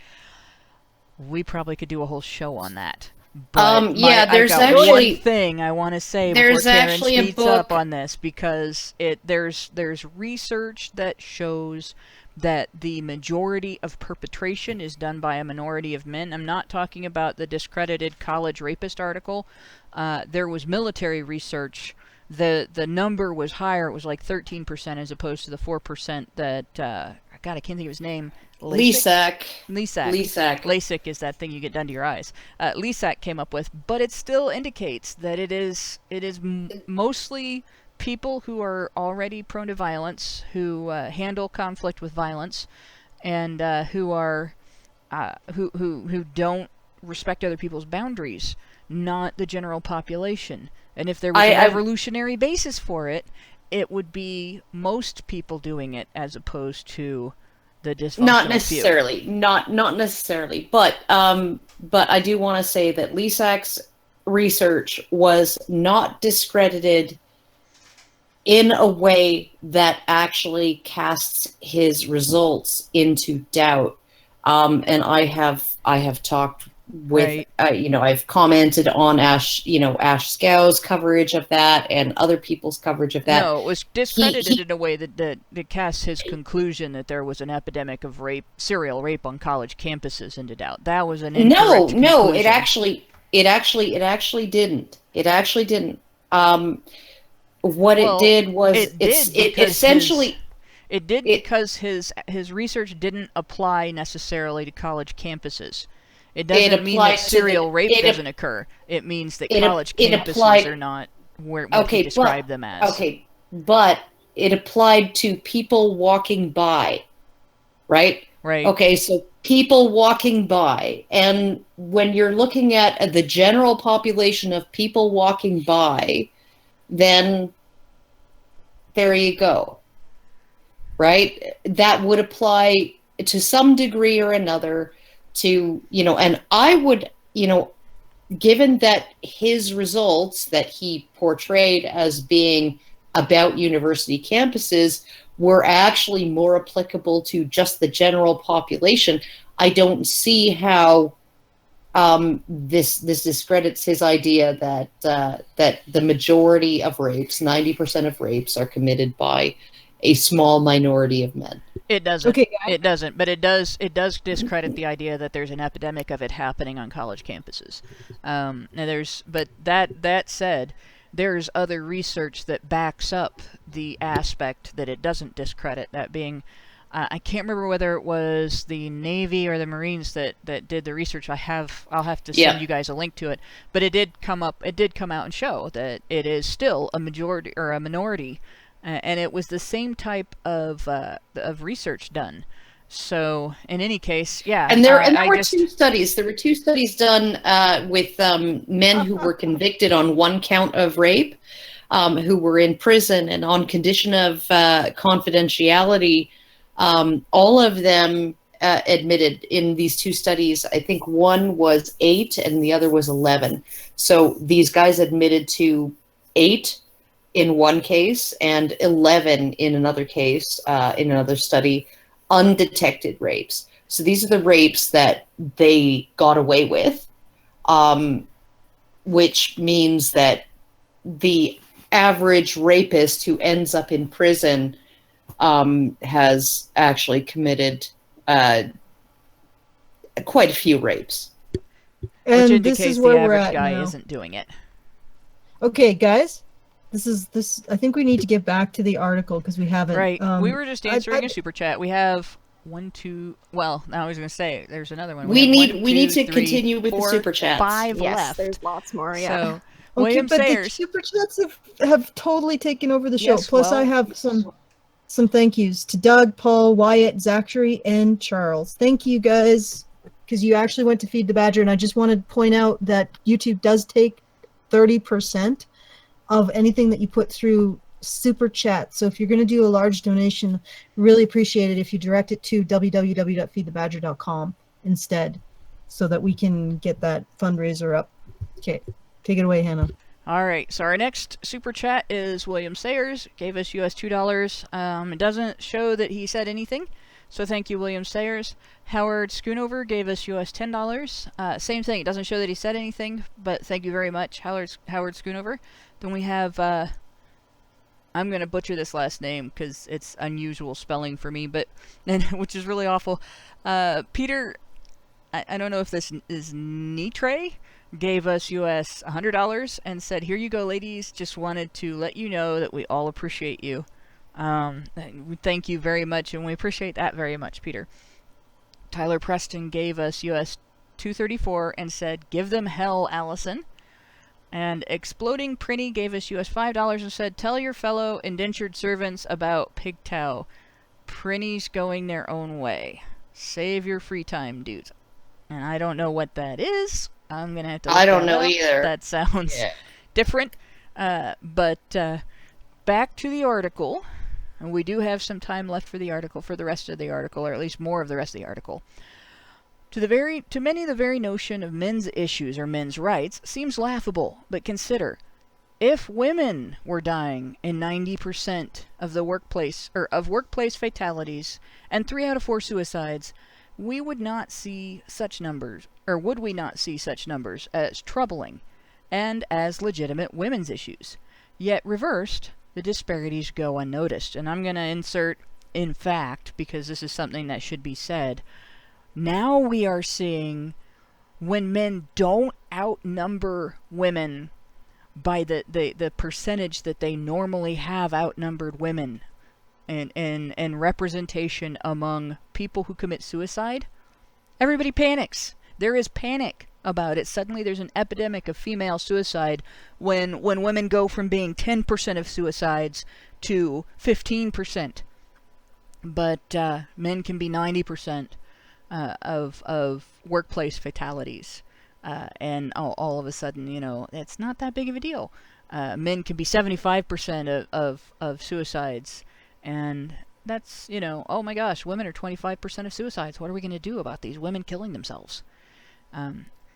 We probably could do a whole show on that. But there's I got actually one thing I want to say there's before Karen actually a speeds book up on this, because there's research that shows that the majority of perpetration is done by a minority of men. I'm not talking about the discredited college rapist article. There was military research. The number was higher. It was like 13% as opposed to the 4% that I can't think of his name. LASIK. LASIK is that thing you get done to your eyes. LASIK came up with, but it still indicates that it is mostly people who are already prone to violence, who handle conflict with violence, and who don't respect other people's boundaries, not the general population. And if there was an evolutionary basis for it, it would be most people doing it as opposed to the dysfunctional Not necessarily. But I do want to say that LASIK's research was not discredited in a way that actually casts his results into doubt. And I have talked with, I've commented on Ash Scow's coverage of that and other people's coverage of that. No, it was discredited in a way that casts his conclusion that there was an epidemic of serial rape on college campuses into doubt. That was an incorrect conclusion. No, it actually didn't. It actually didn't. What it did was because his research didn't apply necessarily to college campuses. It doesn't mean that serial rape doesn't occur. It means that college campuses are not what you describe them as. Okay, but it applied to people walking by, right? Right. Okay, so people walking by, and when you're looking at the general population of people walking by, then there you go, right? That would apply to some degree or another to, and I would, given that his results that he portrayed as being about university campuses were actually more applicable to just the general population, I don't see how this discredits his idea that that the majority of rapes, 90% of rapes, are committed by a small minority of men. It doesn't. Okay, it doesn't. But it does discredit the idea that there's an epidemic of it happening on college campuses. But that said, there's other research that backs up the aspect that it doesn't discredit. That being, I can't remember whether it was the Navy or the Marines that did the research. I'll have to send you guys a link to it. But it did come out and show that it is still a majority or a minority. And it was the same type of research done. So in any case, yeah. And there were two studies. There were two studies done with men who were convicted on one count of rape, who were in prison, and on condition of confidentiality. All of them admitted in these two studies. I think one was 8 and the other was 11. So these guys admitted to 8 in one case and 11 in another case, in another study, undetected rapes. So these are the rapes that they got away with, which means that the average rapist who ends up in prison has actually committed quite a few rapes. And which indicates this is where the we're average at guy now. isn't doing it. Okay, guys. This I think we need to get back to the article because we haven't. Right. We were just answering a super chat. We have 1, 2. Well, now I was going to say there's another one. We need to 3, continue with 4, the super chats. 5 Yes, left. there's lots more. Yeah. So, Okay, William but Sayers. the super chats have totally taken over the show. Yes, Plus, well, I have some. some thank yous to Doug, Paul, Wyatt, Zachary, and Charles. Thank you guys, because you actually went to Feed the Badger, and I just want to point out that YouTube does take 30% of anything that you put through Super Chat. So if you're going to do a large donation, really appreciate it if you direct it to www.feedthebadger.com instead, so that we can get that fundraiser up. Okay, take it away, Hannah. All right, so our next super chat is William Sayers, gave us US $2. It doesn't show that he said anything, so thank you, William Sayers. Howard Schoonover gave us US $10. Same thing, it doesn't show that he said anything, but thank you very much, Howard Schoonover. Then we have, I'm going to butcher this last name because it's unusual spelling for me, but which is really awful. Peter, I don't know if this is Nitre, gave us US $100 and said, "Here you go, ladies. Just wanted to let you know that we all appreciate you." Thank you very much, and we appreciate that very much, Peter. Tyler Preston gave us US $234 and said, "Give them hell, Allison." And Exploding Prinny gave us US $5 and said, "Tell your fellow indentured servants about Pigtail. Prinny's going their own way. Save your free time, dudes." And I don't know what that is. I'm going to have to look I don't that know up. either. That sounds different. But back to the article. And we do have some time left for the article, for the rest of the article, or at least more of the rest of the article. To many, the very notion of men's issues or men's rights seems laughable, but consider, if women were dying in 90% of the workplace fatalities and 3 out of 4 suicides, we would not see such numbers, or would we not see such numbers as troubling and as legitimate women's issues? Yet reversed, the disparities go unnoticed. And I'm going to insert "in fact" because this is something that should be said. Now we are seeing, when men don't outnumber women by the percentage that they normally have outnumbered women and representation among people who commit suicide, everybody panics. There is panic about it. Suddenly there's an epidemic of female suicide when women go from being 10% of suicides to 15%. But men can be 90% of workplace fatalities. And all of a sudden, it's not that big of a deal. Men can be 75% of suicides. And that's, oh my gosh, women are 25% of suicides. What are we going to do about these women killing themselves?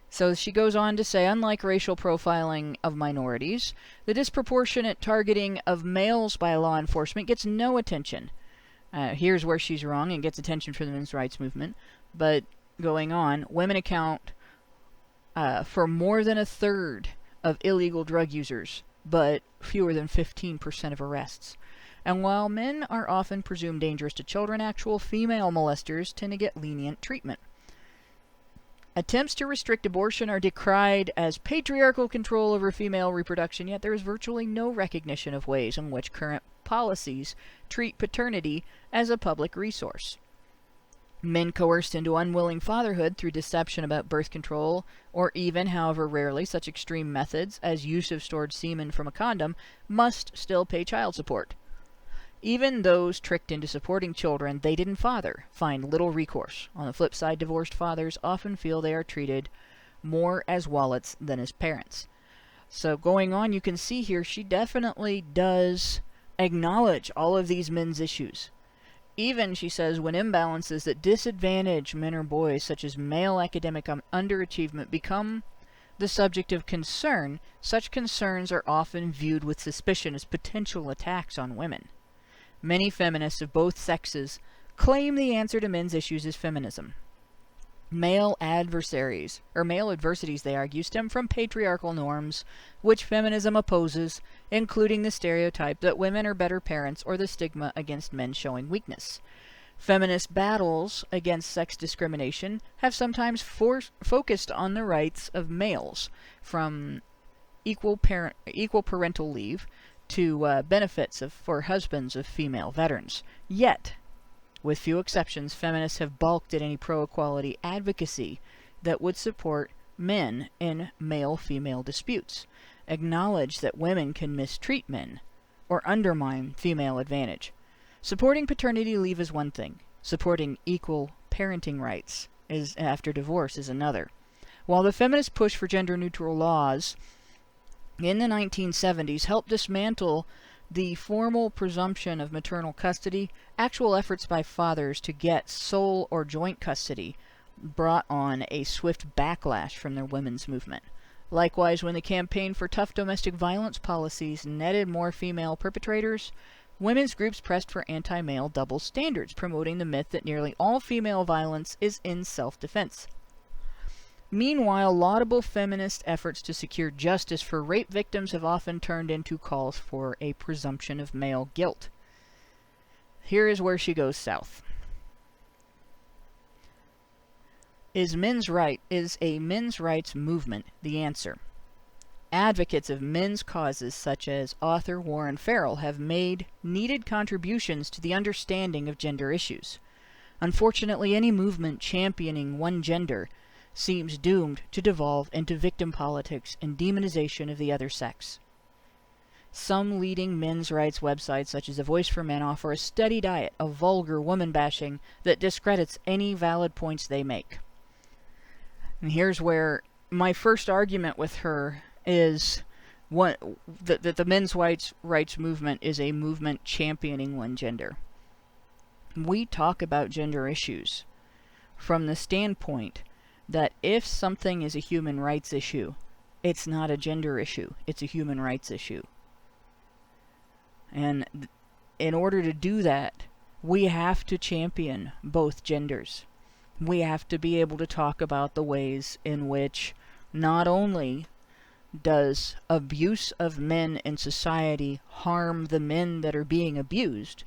So she goes on to say, unlike racial profiling of minorities, the disproportionate targeting of males by law enforcement gets no attention. Here's where she's wrong and gets attention from the men's rights movement. But going on, women account for more than a third of illegal drug users, but fewer than 15% of arrests. And while men are often presumed dangerous to children, actual female molesters tend to get lenient treatment. Attempts to restrict abortion are decried as patriarchal control over female reproduction, yet there is virtually no recognition of ways in which current policies treat paternity as a public resource. Men coerced into unwilling fatherhood through deception about birth control, or even, however rarely, such extreme methods as use of stored semen from a condom, must still pay child support. Even those tricked into supporting children they didn't father find little recourse. On the flip side, divorced fathers often feel they are treated more as wallets than as parents. So going on, you can see here she definitely does acknowledge all of these men's issues. Even, she says, when imbalances that disadvantage men or boys, such as male academic underachievement, become the subject of concern, such concerns are often viewed with suspicion as potential attacks on women. Many feminists of both sexes claim the answer to men's issues is feminism. Male adversities, they argue, stem from patriarchal norms, which feminism opposes, including the stereotype that women are better parents or the stigma against men showing weakness. Feminist battles against sex discrimination have sometimes focused on the rights of males, from equal parental leave to benefits for husbands of female veterans. Yet, with few exceptions, feminists have balked at any pro-equality advocacy that would support men in male-female disputes, acknowledge that women can mistreat men, or undermine female advantage. Supporting paternity leave is one thing. Supporting equal parenting rights after divorce is another. While the feminist push for gender-neutral laws in the 1970s helped dismantle the formal presumption of maternal custody, actual efforts by fathers to get sole or joint custody brought on a swift backlash from the women's movement. Likewise, when the campaign for tough domestic violence policies netted more female perpetrators, women's groups pressed for anti-male double standards, promoting the myth that nearly all female violence is in self-defense. Meanwhile, laudable feminist efforts to secure justice for rape victims have often turned into calls for a presumption of male guilt. Here is where she goes south. Is a men's rights movement the answer? Advocates of men's causes such as author Warren Farrell have made needed contributions to the understanding of gender issues. Unfortunately, any movement championing one gender seems doomed to devolve into victim politics and demonization of the other sex. Some leading men's rights websites, such as A Voice for Men, offer a steady diet of vulgar woman bashing that discredits any valid points they make. And here's where my first argument with her is that the men's rights movement is a movement championing one gender. We talk about gender issues from the standpoint that if something is a human rights issue, it's not a gender issue, it's a human rights issue. And in order to do that, we have to champion both genders. We have to be able to talk about the ways in which not only does abuse of men in society harm the men that are being abused,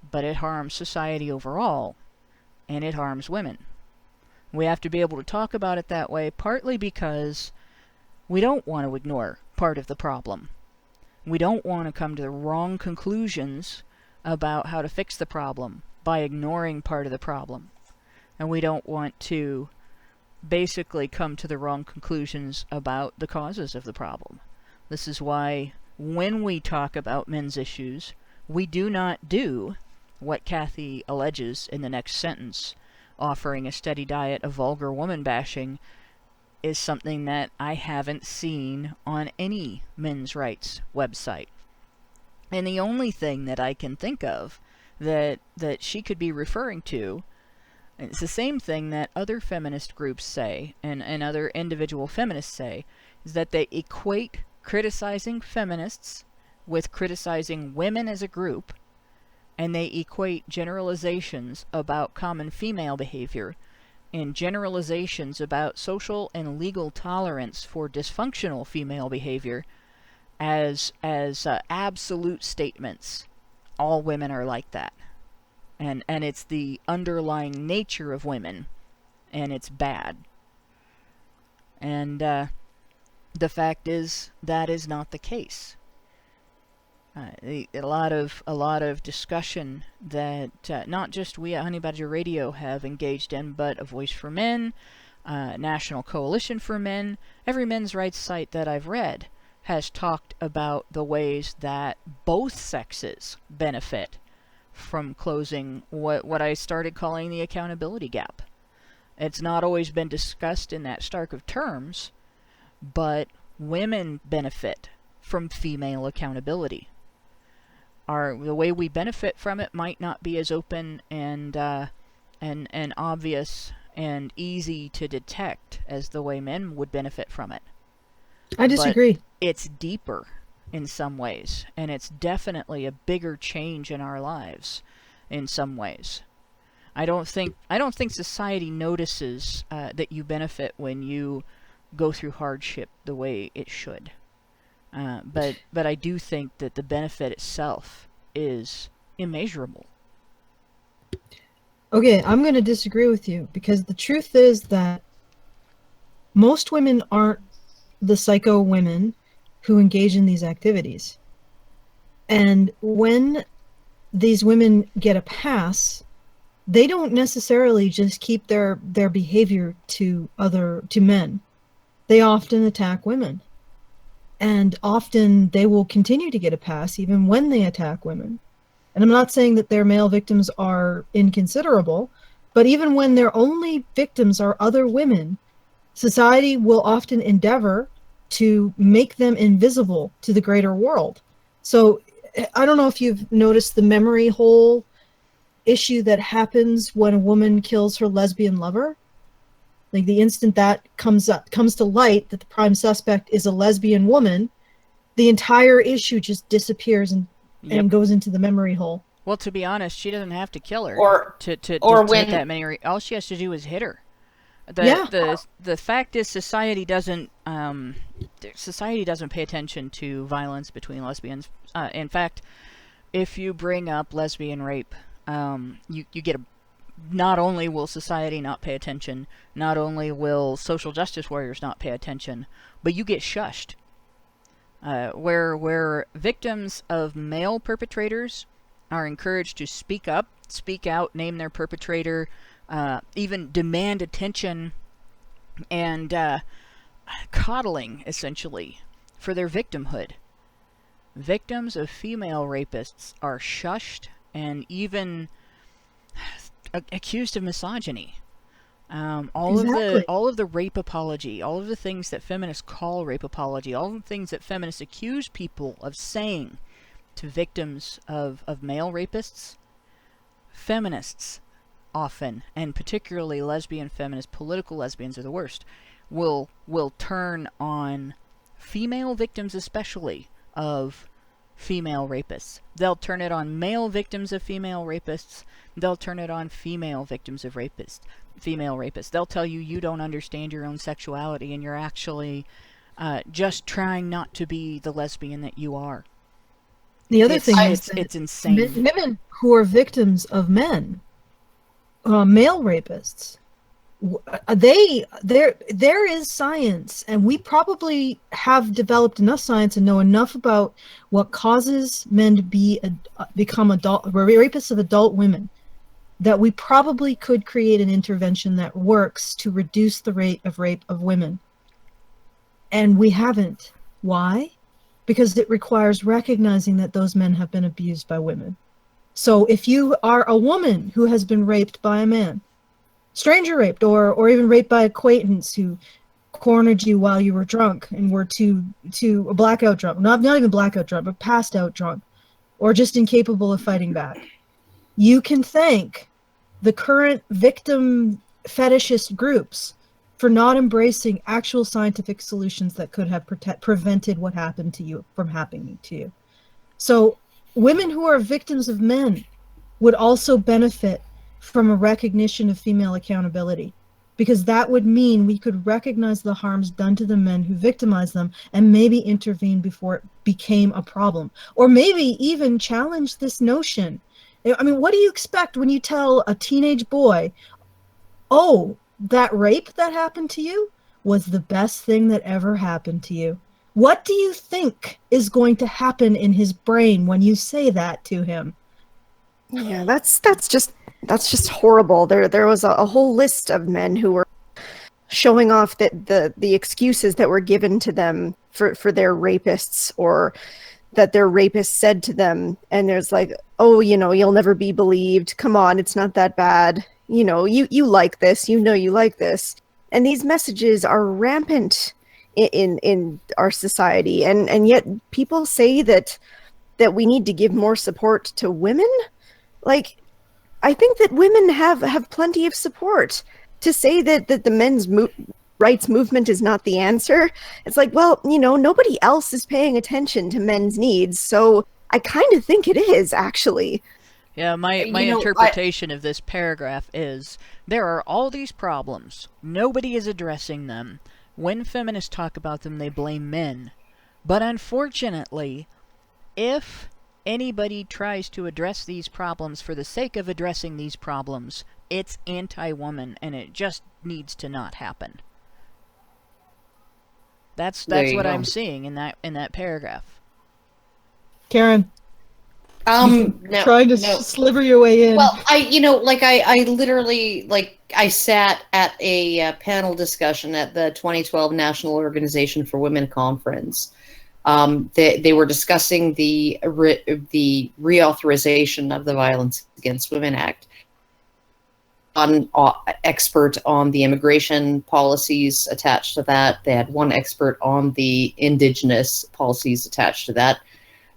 but it harms society overall, and it harms women. We have to be able to talk about it that way, partly because we don't want to ignore part of the problem. We don't want to come to the wrong conclusions about how to fix the problem by ignoring part of the problem. And we don't want to basically come to the wrong conclusions about the causes of the problem. This is why when we talk about men's issues, we do not do what Kathy alleges in the next sentence. Offering a steady diet of vulgar woman bashing is something that I haven't seen on any men's rights website. And the only thing that I can think of that she could be referring to, it's the same thing that other feminist groups say, and other individual feminists say, is that they equate criticizing feminists with criticizing women as a group, and they equate generalizations about common female behavior and generalizations about social and legal tolerance for dysfunctional female behavior as absolute statements. All women are like that. And it's the underlying nature of women, and it's bad. And the fact is, that is not the case. A lot of discussion that not just we at Honey Badger Radio have engaged in, but A Voice for Men, National Coalition for Men, every men's rights site that I've read has talked about the ways that both sexes benefit from closing what I started calling the accountability gap. It's not always been discussed in that stark of terms, but women benefit from female accountability. The way we benefit from it might not be as open and obvious and easy to detect as the way men would benefit from it. I disagree. But it's deeper in some ways, and it's definitely a bigger change in our lives in some ways. I don't think society notices that you benefit when you go through hardship the way it should. But I do think that the benefit itself is immeasurable. Okay, I'm going to disagree with you, because the truth is that most women aren't the psycho women who engage in these activities. And when these women get a pass, they don't necessarily just keep their behavior to men. They often attack women. And often they will continue to get a pass even when they attack women. And I'm not saying that their male victims are inconsiderable, but even when their only victims are other women, society will often endeavor to make them invisible to the greater world. So I don't know if you've noticed the memory hole issue that happens when a woman kills her lesbian lover. Like the instant that comes to light that the prime suspect is a lesbian woman, the entire issue just disappears and goes into the memory hole. Well, to be honest, she doesn't have to kill her Or to when hit that many. All she has to do is hit her. The fact is society doesn't pay attention to violence between lesbians. In fact, if you bring up lesbian rape, you get a. Not only will society not pay attention, not only will social justice warriors not pay attention, but you get shushed. Where victims of male perpetrators are encouraged to speak up, speak out, name their perpetrator, even demand attention and coddling, essentially, for their victimhood. Victims of female rapists are shushed and even accused of misogyny. All of the rape apology, all of the things that feminists call rape apology, all of the things that feminists accuse people of saying to victims of male rapists, feminists often, and particularly lesbian feminists, political lesbians are the worst, will turn on female victims especially of female rapists. They'll turn it on male victims of female rapists. They'll turn it on female victims of female rapists. They'll tell you you don't understand your own sexuality and you're actually just trying not to be the lesbian that you are. The other thing is it's insane. Women who are victims of men, male rapists, there is science, and we probably have developed enough science and know enough about what causes men to become rapists of adult women, that we probably could create an intervention that works to reduce the rate of rape of women. And we haven't. Why? Because it requires recognizing that those men have been abused by women. So if you are a woman who has been raped by a man, stranger raped, or even raped by acquaintance who cornered you while you were drunk and were too blackout drunk, not even blackout drunk, but passed out drunk, or just incapable of fighting back, you can thank the current victim fetishist groups for not embracing actual scientific solutions that could have prevented what happened to you from happening to you. So women who are victims of men would also benefit from a recognition of female accountability, because that would mean we could recognize the harms done to the men who victimize them and maybe intervene before it became a problem, or maybe even challenge this notion. I mean, what do you expect when you tell a teenage boy, oh, that rape that happened to you was the best thing that ever happened to you? What do you think is going to happen in his brain when you say that to him? Yeah, that's just horrible. There was a whole list of men who were showing off that the excuses that were given to them for their rapists, or that their rapist said to them, and there's like, oh, you'll never be believed. Come on, it's not that bad. You like this. You like this. And these messages are rampant in our society, and yet people say that we need to give more support to women. Like, I think that women have plenty of support. To say that the men's rights movement is not the answer, it's like, well, nobody else is paying attention to men's needs, so I kind of think it is, actually. Yeah, my interpretation of this paragraph is, there are all these problems. Nobody is addressing them. When feminists talk about them, they blame men. But unfortunately, if anybody tries to address these problems for the sake of addressing these problems, it's anti-woman, and it just needs to not happen. That's what I'm seeing in that paragraph. Karen, no, trying to sliver your way in. Well, I literally, I sat at a panel discussion at the 2012 National Organization for Women Conference, They were discussing the reauthorization of the Violence Against Women Act. An expert on the immigration policies attached to that. They had one expert on the indigenous policies attached to that.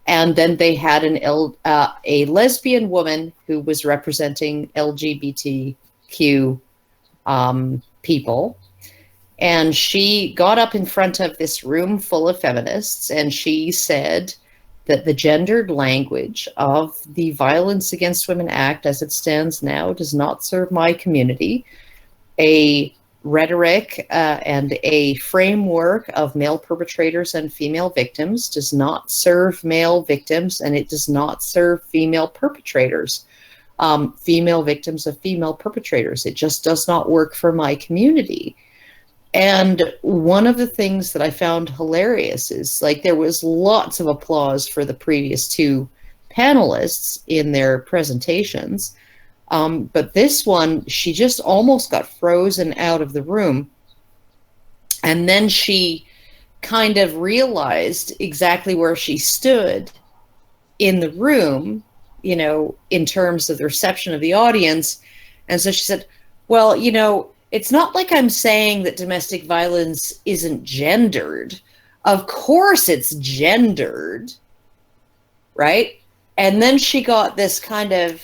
And then they had a lesbian woman who was representing LGBTQ people. And she got up in front of this room full of feminists, and she said that the gendered language of the Violence Against Women Act as it stands now does not serve my community. A rhetoric and a framework of male perpetrators and female victims does not serve male victims, and it does not serve female perpetrators, female victims of female perpetrators. It just does not work for my community. And one of the things that I found hilarious is, like, there was lots of applause for the previous two panelists in their presentations. But this one, she just almost got frozen out of the room. And then she kind of realized exactly where she stood in the room, you know, in terms of the reception of the audience. And so she said, well, you know, it's not like I'm saying that domestic violence isn't gendered. Of course it's gendered, right? And then she got this kind of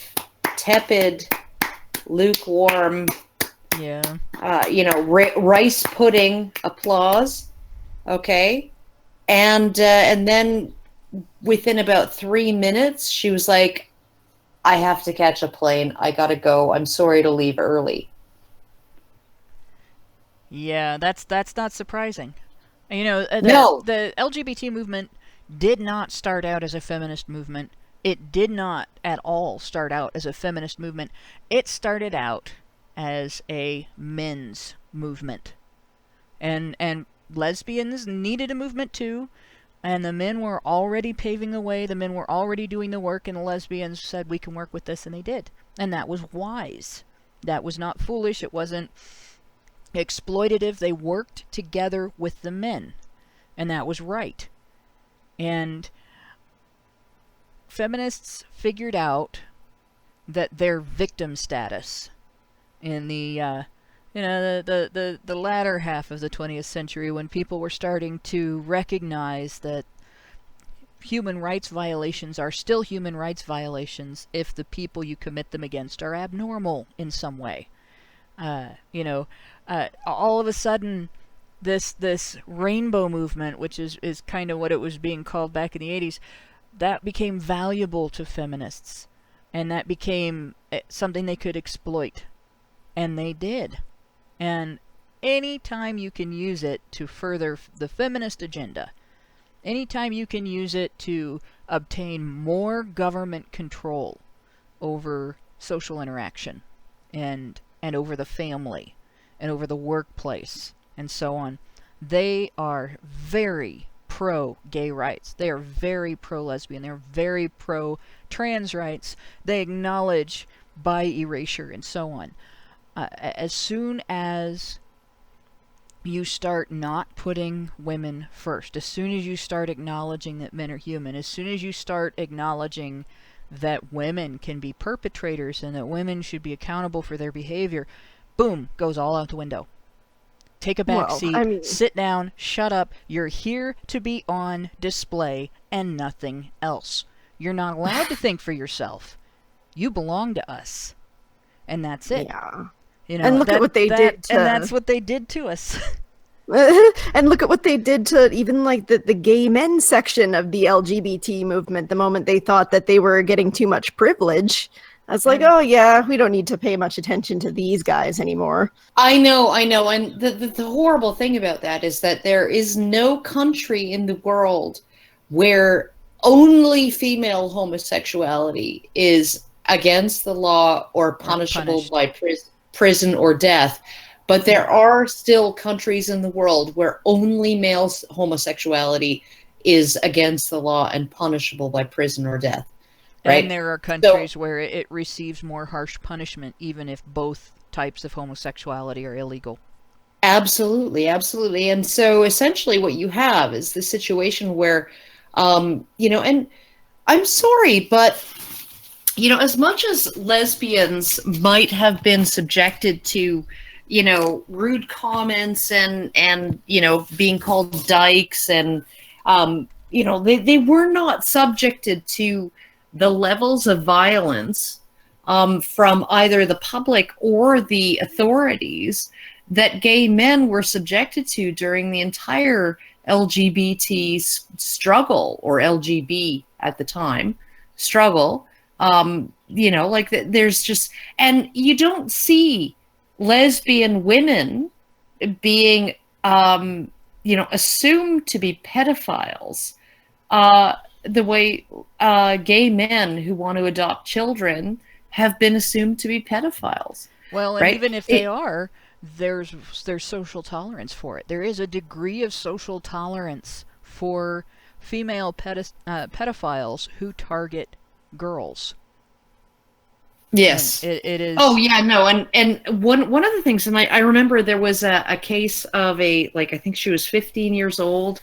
tepid, lukewarm, you know, rice pudding applause, okay? And then within about 3 minutes, she was like, I have to catch a plane. I gotta go. I'm sorry to leave early. Yeah, that's not surprising. You know, the LGBT movement did not start out as a feminist movement. It did not at all start out as a feminist movement. It started out as a men's movement. And lesbians needed a movement too, and the men were already paving the way. The men were already doing the work, and the lesbians said, we can work with this, and they did. And that was wise. That was not foolish. It wasn't exploitative. They worked together with the men, and that was right. And feminists figured out that their victim status in the the latter half of the 20th century, when people were starting to recognize that human rights violations are still human rights violations if the people you commit them against are abnormal in some way. All of a sudden, this rainbow movement, which is kind of what it was being called back in the 80s, that became valuable to feminists, and that became something they could exploit, and they did. And anytime you can use it to further the feminist agenda, anytime you can use it to obtain more government control over social interaction and over the family and over the workplace and so on, they are very pro-gay rights. They are very pro-lesbian. They're very pro-trans rights. They acknowledge bi erasure and so on. As soon as you start not putting women first, as soon as you start acknowledging that men are human, as soon as you start acknowledging that women can be perpetrators and that women should be accountable for their behavior, boom, goes all out the window. Take a back seat, sit down, shut up. You're here to be on display and nothing else. You're not allowed to think for yourself. You belong to us. And that's it. Yeah. You know, and look at what they did to... And that's what they did to us. And look at what they did to even like the gay men section of the LGBT movement. The moment they thought that they were getting too much privilege, I was like, oh yeah, we don't need to pay much attention to these guys anymore. I know. And the horrible thing about that is that there is no country in the world where only female homosexuality is against the law or punishable by prison or death. But there are still countries in the world where only male homosexuality is against the law and punishable by prison or death. Right? And there are countries where it receives more harsh punishment, even if both types of homosexuality are illegal. Absolutely, absolutely. And so essentially what you have is the situation where, and I'm sorry, but, as much as lesbians might have been subjected to, rude comments and, being called dykes and, they were not subjected to the levels of violence from either the public or the authorities that gay men were subjected to during the entire LGBT struggle, or LGB at the time struggle. There's just, and you don't see lesbian women being, assumed to be pedophiles the way gay men who want to adopt children have been assumed to be pedophiles. Well, and right? even if they are, there's social tolerance for it. There is a degree of social tolerance for female pedophiles who target girls. Yes. It is. Oh yeah, no, and one of the things, and I remember there was a case of I think she was 15 years old,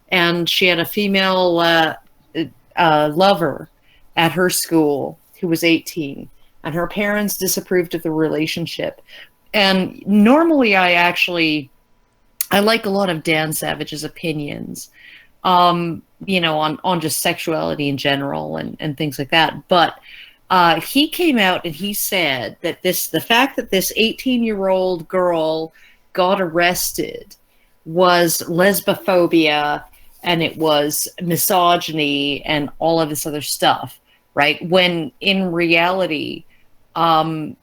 and she had a female lover at her school who was 18, and her parents disapproved of the relationship. And normally I like a lot of Dan Savage's opinions, on just sexuality in general and things like that. But he came out and he said that the fact that this 18-year-old girl got arrested was lesbophobia, and it was misogyny and all of this other stuff, right? When in reality, an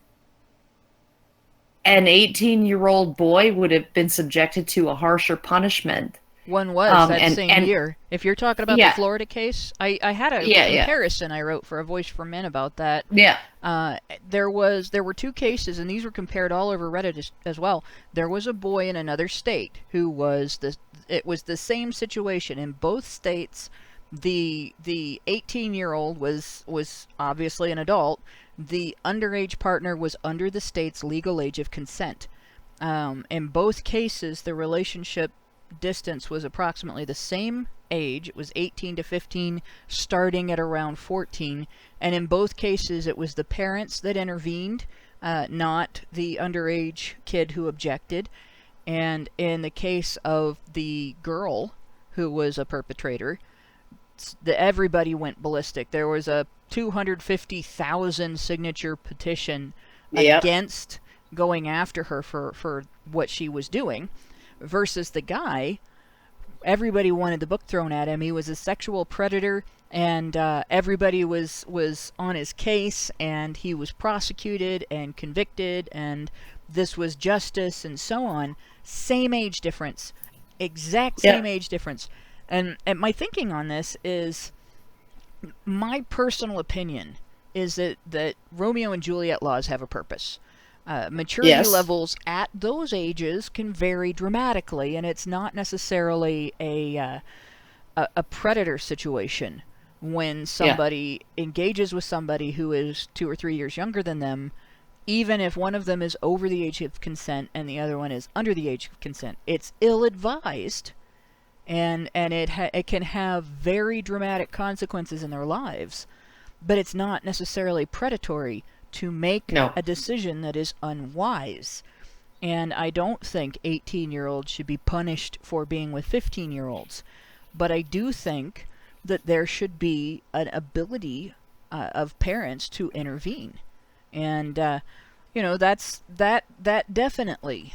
18-year-old boy would have been subjected to a harsher punishment. One was that same year. If you're talking about the Florida case, I had a comparison I wrote for A Voice for Men about that. Yeah. There were two cases, and these were compared all over Reddit as well. There was a boy in another state who was it was the same situation in both states. The 18-year-old was obviously an adult. The underage partner was under the state's legal age of consent. In both cases, the relationship distance was approximately the same age. It was 18 to 15, starting at around 14. And in both cases, it was the parents that intervened, not the underage kid who objected. And in the case of the girl who was a perpetrator, everybody went ballistic. There was a 250,000 signature petition against going after her for what she was doing, versus the guy, everybody wanted the book thrown at him. He was a sexual predator, and everybody was on his case, and he was prosecuted and convicted, and this was justice and so on. Same age difference, exact same age difference. And my thinking on this is, my personal opinion is that Romeo and Juliet laws have a purpose. Maturity levels at those ages can vary dramatically, and it's not necessarily a predator situation when somebody engages with somebody who is 2 or 3 years younger than them, even if one of them is over the age of consent and the other one is under the age of consent. It's ill-advised, and it can have very dramatic consequences in their lives, but it's not necessarily predatory to make a decision that is unwise. And I don't think 18-year-olds should be punished for being with 15-year-olds. But I do think that there should be an ability of parents to intervene. And, that definitely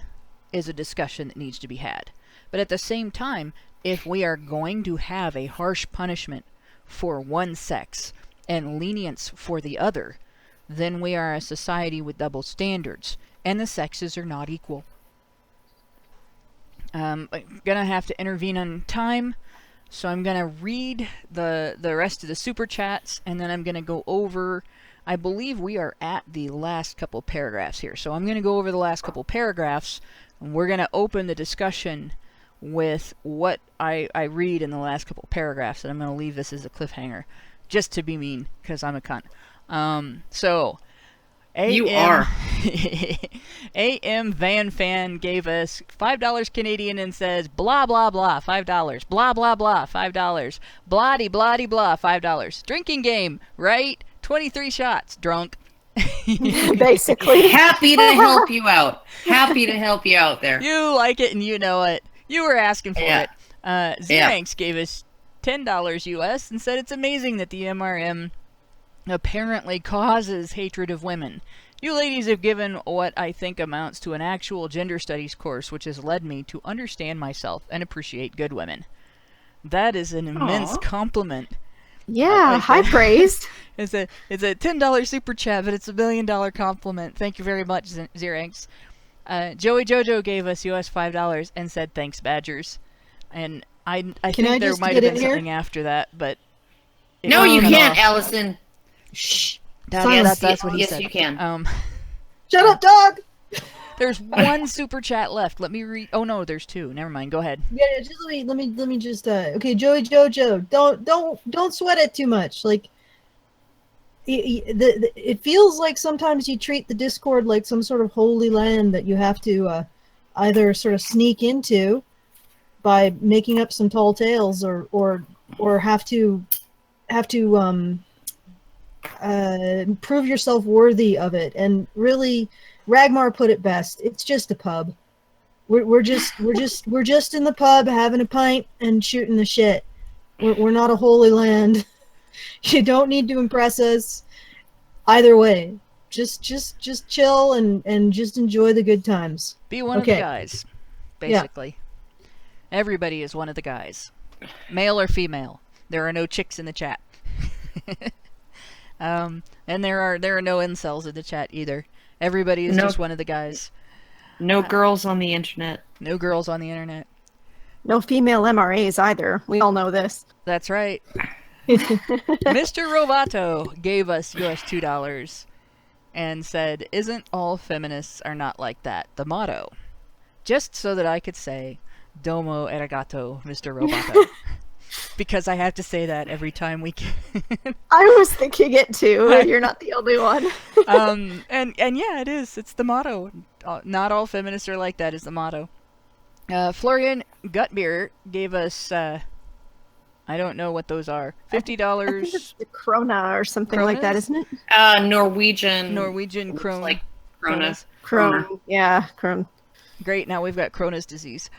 is a discussion that needs to be had. But at the same time, if we are going to have a harsh punishment for one sex and lenience for the other, then we are a society with double standards, and the sexes are not equal. I'm gonna have to intervene on time, so I'm gonna read the rest of the super chats, and then I'm gonna go over, I believe we are at the last couple paragraphs here, so I'm gonna go over the last couple paragraphs, and we're gonna open the discussion with what I read in the last couple paragraphs, and I'm gonna leave this as a cliffhanger, just to be mean, because I'm a cunt. So, You are. AM Van Fan gave us $5 Canadian and says blah blah blah $5, blah blah blah $5, bloody bloody blah $5. Drinking game, right? 23 shots, drunk. Basically. Happy to help you out. Happy to help you out there. You like it and you know it. You were asking for it. Xeranx gave us $10 US and said it's amazing that the MRM apparently causes hatred of women. You ladies have given what I think amounts to an actual gender studies course, which has led me to understand myself and appreciate good women. That is an immense compliment. Yeah, high praise. It's a $10 super chat, but it's $1 million compliment. Thank you very much, Xeranx. Joey Jojo gave us US $5 and said thanks, Badgers. And I think there might have been something after that, but no, you can't, Allison. Shh. That's what he said. Yes, you can. Shut up, dog. There's one super chat left. Let me read. Oh no, there's two. Never mind. Go ahead. Yeah, just let me just okay, Joey Jojo, don't sweat it too much. Like it feels like sometimes you treat the Discord like some sort of holy land that you have to either sort of sneak into by making up some tall tales or have to prove yourself worthy of it. And really, Ragmar put it best. It's just a pub. We're just in the pub having a pint and shooting the shit. We're not a holy land. You don't need to impress us. Either way, just chill and just enjoy the good times. Be one of the guys, basically. Yeah. Everybody is one of the guys, male or female. There are no chicks in the chat. And there are no incels in the chat either. Everybody is just one of the guys. No girls on the internet. No girls on the internet. No female MRAs either. We all know this. That's right. Mr. Rovato gave us US $2 and said, "Isn't all feminists are not like that the motto?" Just so that I could say, "Domo arigato, Mr. Rovato." Because I have to say that every time we can. I was thinking it too. You're not the only one. And yeah, it is. It's the motto. Not all feminists are like that is the motto. Florian Gutbeer gave us, I don't know what those are. $50. I think it's the krona or something like that, isn't it? Norwegian krone. Like kronas. Krone. Yeah, krone. Great. Now we've got Crona's disease.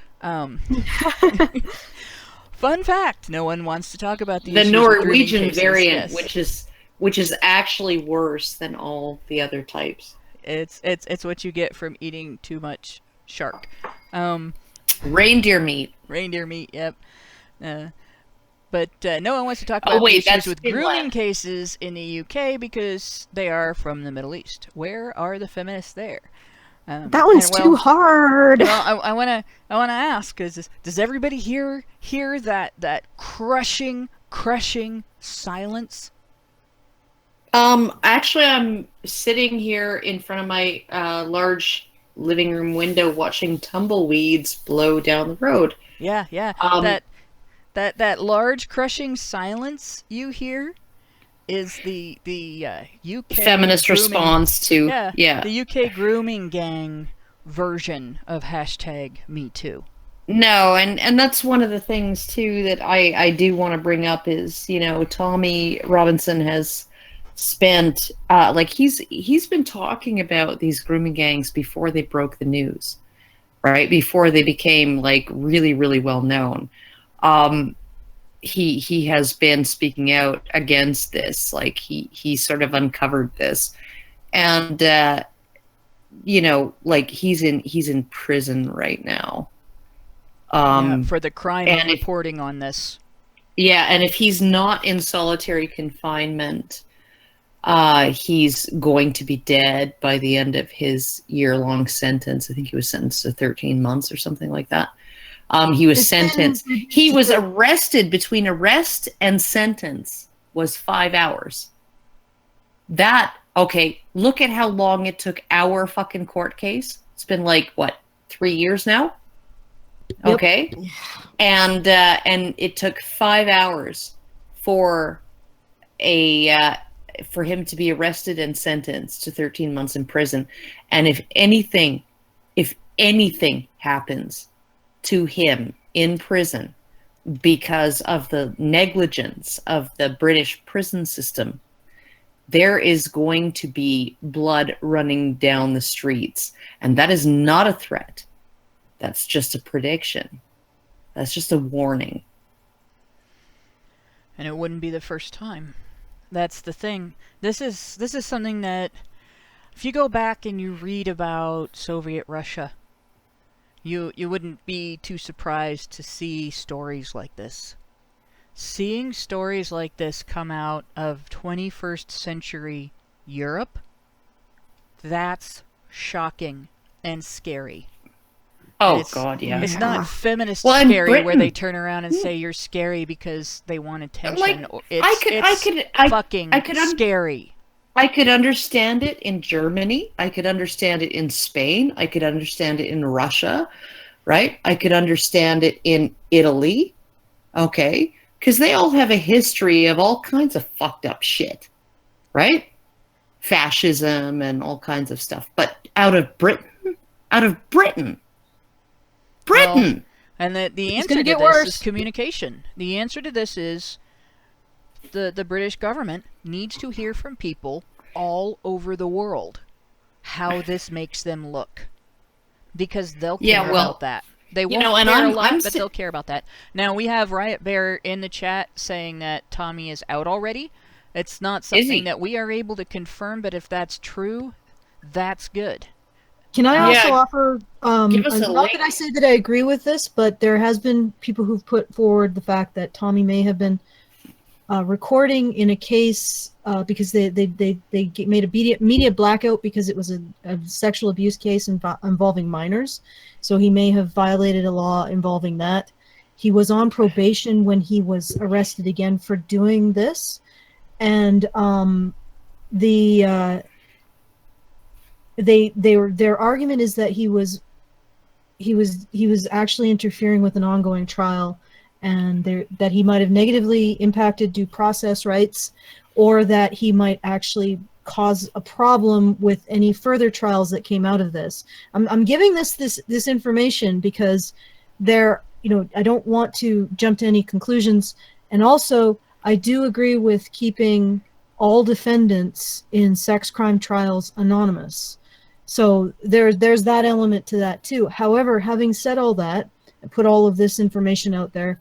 Fun fact: no one wants to talk about the Norwegian variant, yes. which is actually worse than all the other types. It's what you get from eating too much shark. Reindeer meat. Reindeer meat. Yep. But no one wants to talk about the issues with grooming cases in the UK because they are from the Middle East. Where are the feminists there? That one's too hard. Well, I wanna ask, does everybody hear that crushing silence? Actually, I'm sitting here in front of my large living room window watching tumbleweeds blow down the road. Yeah. That large crushing silence you hear is the UK feminist response to the UK grooming gang version of #MeToo. No, and that's one of the things too that I do want to bring up is, you know, Tommy Robinson has spent he's been talking about these grooming gangs before they broke the news, right? Before they became like really, really well known. He has been speaking out against this, like he sort of uncovered this, and you know, like he's in prison right now for the crime of reporting on this. Yeah, and if he's not in solitary confinement, he's going to be dead by the end of his year-long sentence. I think he was sentenced to 13 months or something like that. He was sentenced. He was arrested. Between arrest and sentence was 5 hours. Look at how long it took our fucking court case. It's been like, what, 3 years now? Yep. Okay. And it took 5 hours for a for him to be arrested and sentenced to 13 months in prison. And if anything happens to him in prison because of the negligence of the British prison system, there is going to be blood running down the streets. And that is not a threat. That's just a prediction. That's just a warning. And it wouldn't be the first time. That's the thing. This is something that, if you go back and you read about Soviet Russia, you wouldn't be too surprised to see stories like this. Seeing stories like this come out of 21st century Europe, that's shocking and scary. Oh, It's, God, yeah. It's not feminist Well, in scary where Britain- they turn around and say you're scary because they want attention. Like, It's fucking scary. I could understand it in Germany. I could understand it in Spain. I could understand it in Russia, right? I could understand it in Italy, okay? Because they all have a history of all kinds of fucked up shit, right? Fascism and all kinds of stuff. But out of Britain, Well, and the answer to gonna get this worse. is communication. The answer to this is the British government needs to hear from people all over the world how this makes them look. Because they'll care about that. They won't care a lot, but they'll care about that. Now, we have Riot Bear in the chat saying that Tommy is out already. It's not something that we are able to confirm, but if that's true, that's good. Can I also Yeah. offer, Give us a not link. that I say that I agree with this, but there has been people who've put forward the fact that Tommy may have been recording in a case because they made a media blackout because it was a sexual abuse case involving minors. So he may have violated a law involving that. He was on probation when he was arrested again for doing this. And their argument is that he was actually interfering with an ongoing trial, and that he might have negatively impacted due process rights, or that he might actually cause a problem with any further trials that came out of this. I'm giving this information because I don't want to jump to any conclusions, and also I do agree with keeping all defendants in sex crime trials anonymous. So there's that element to that too. However, having said all that, and put all of this information out there,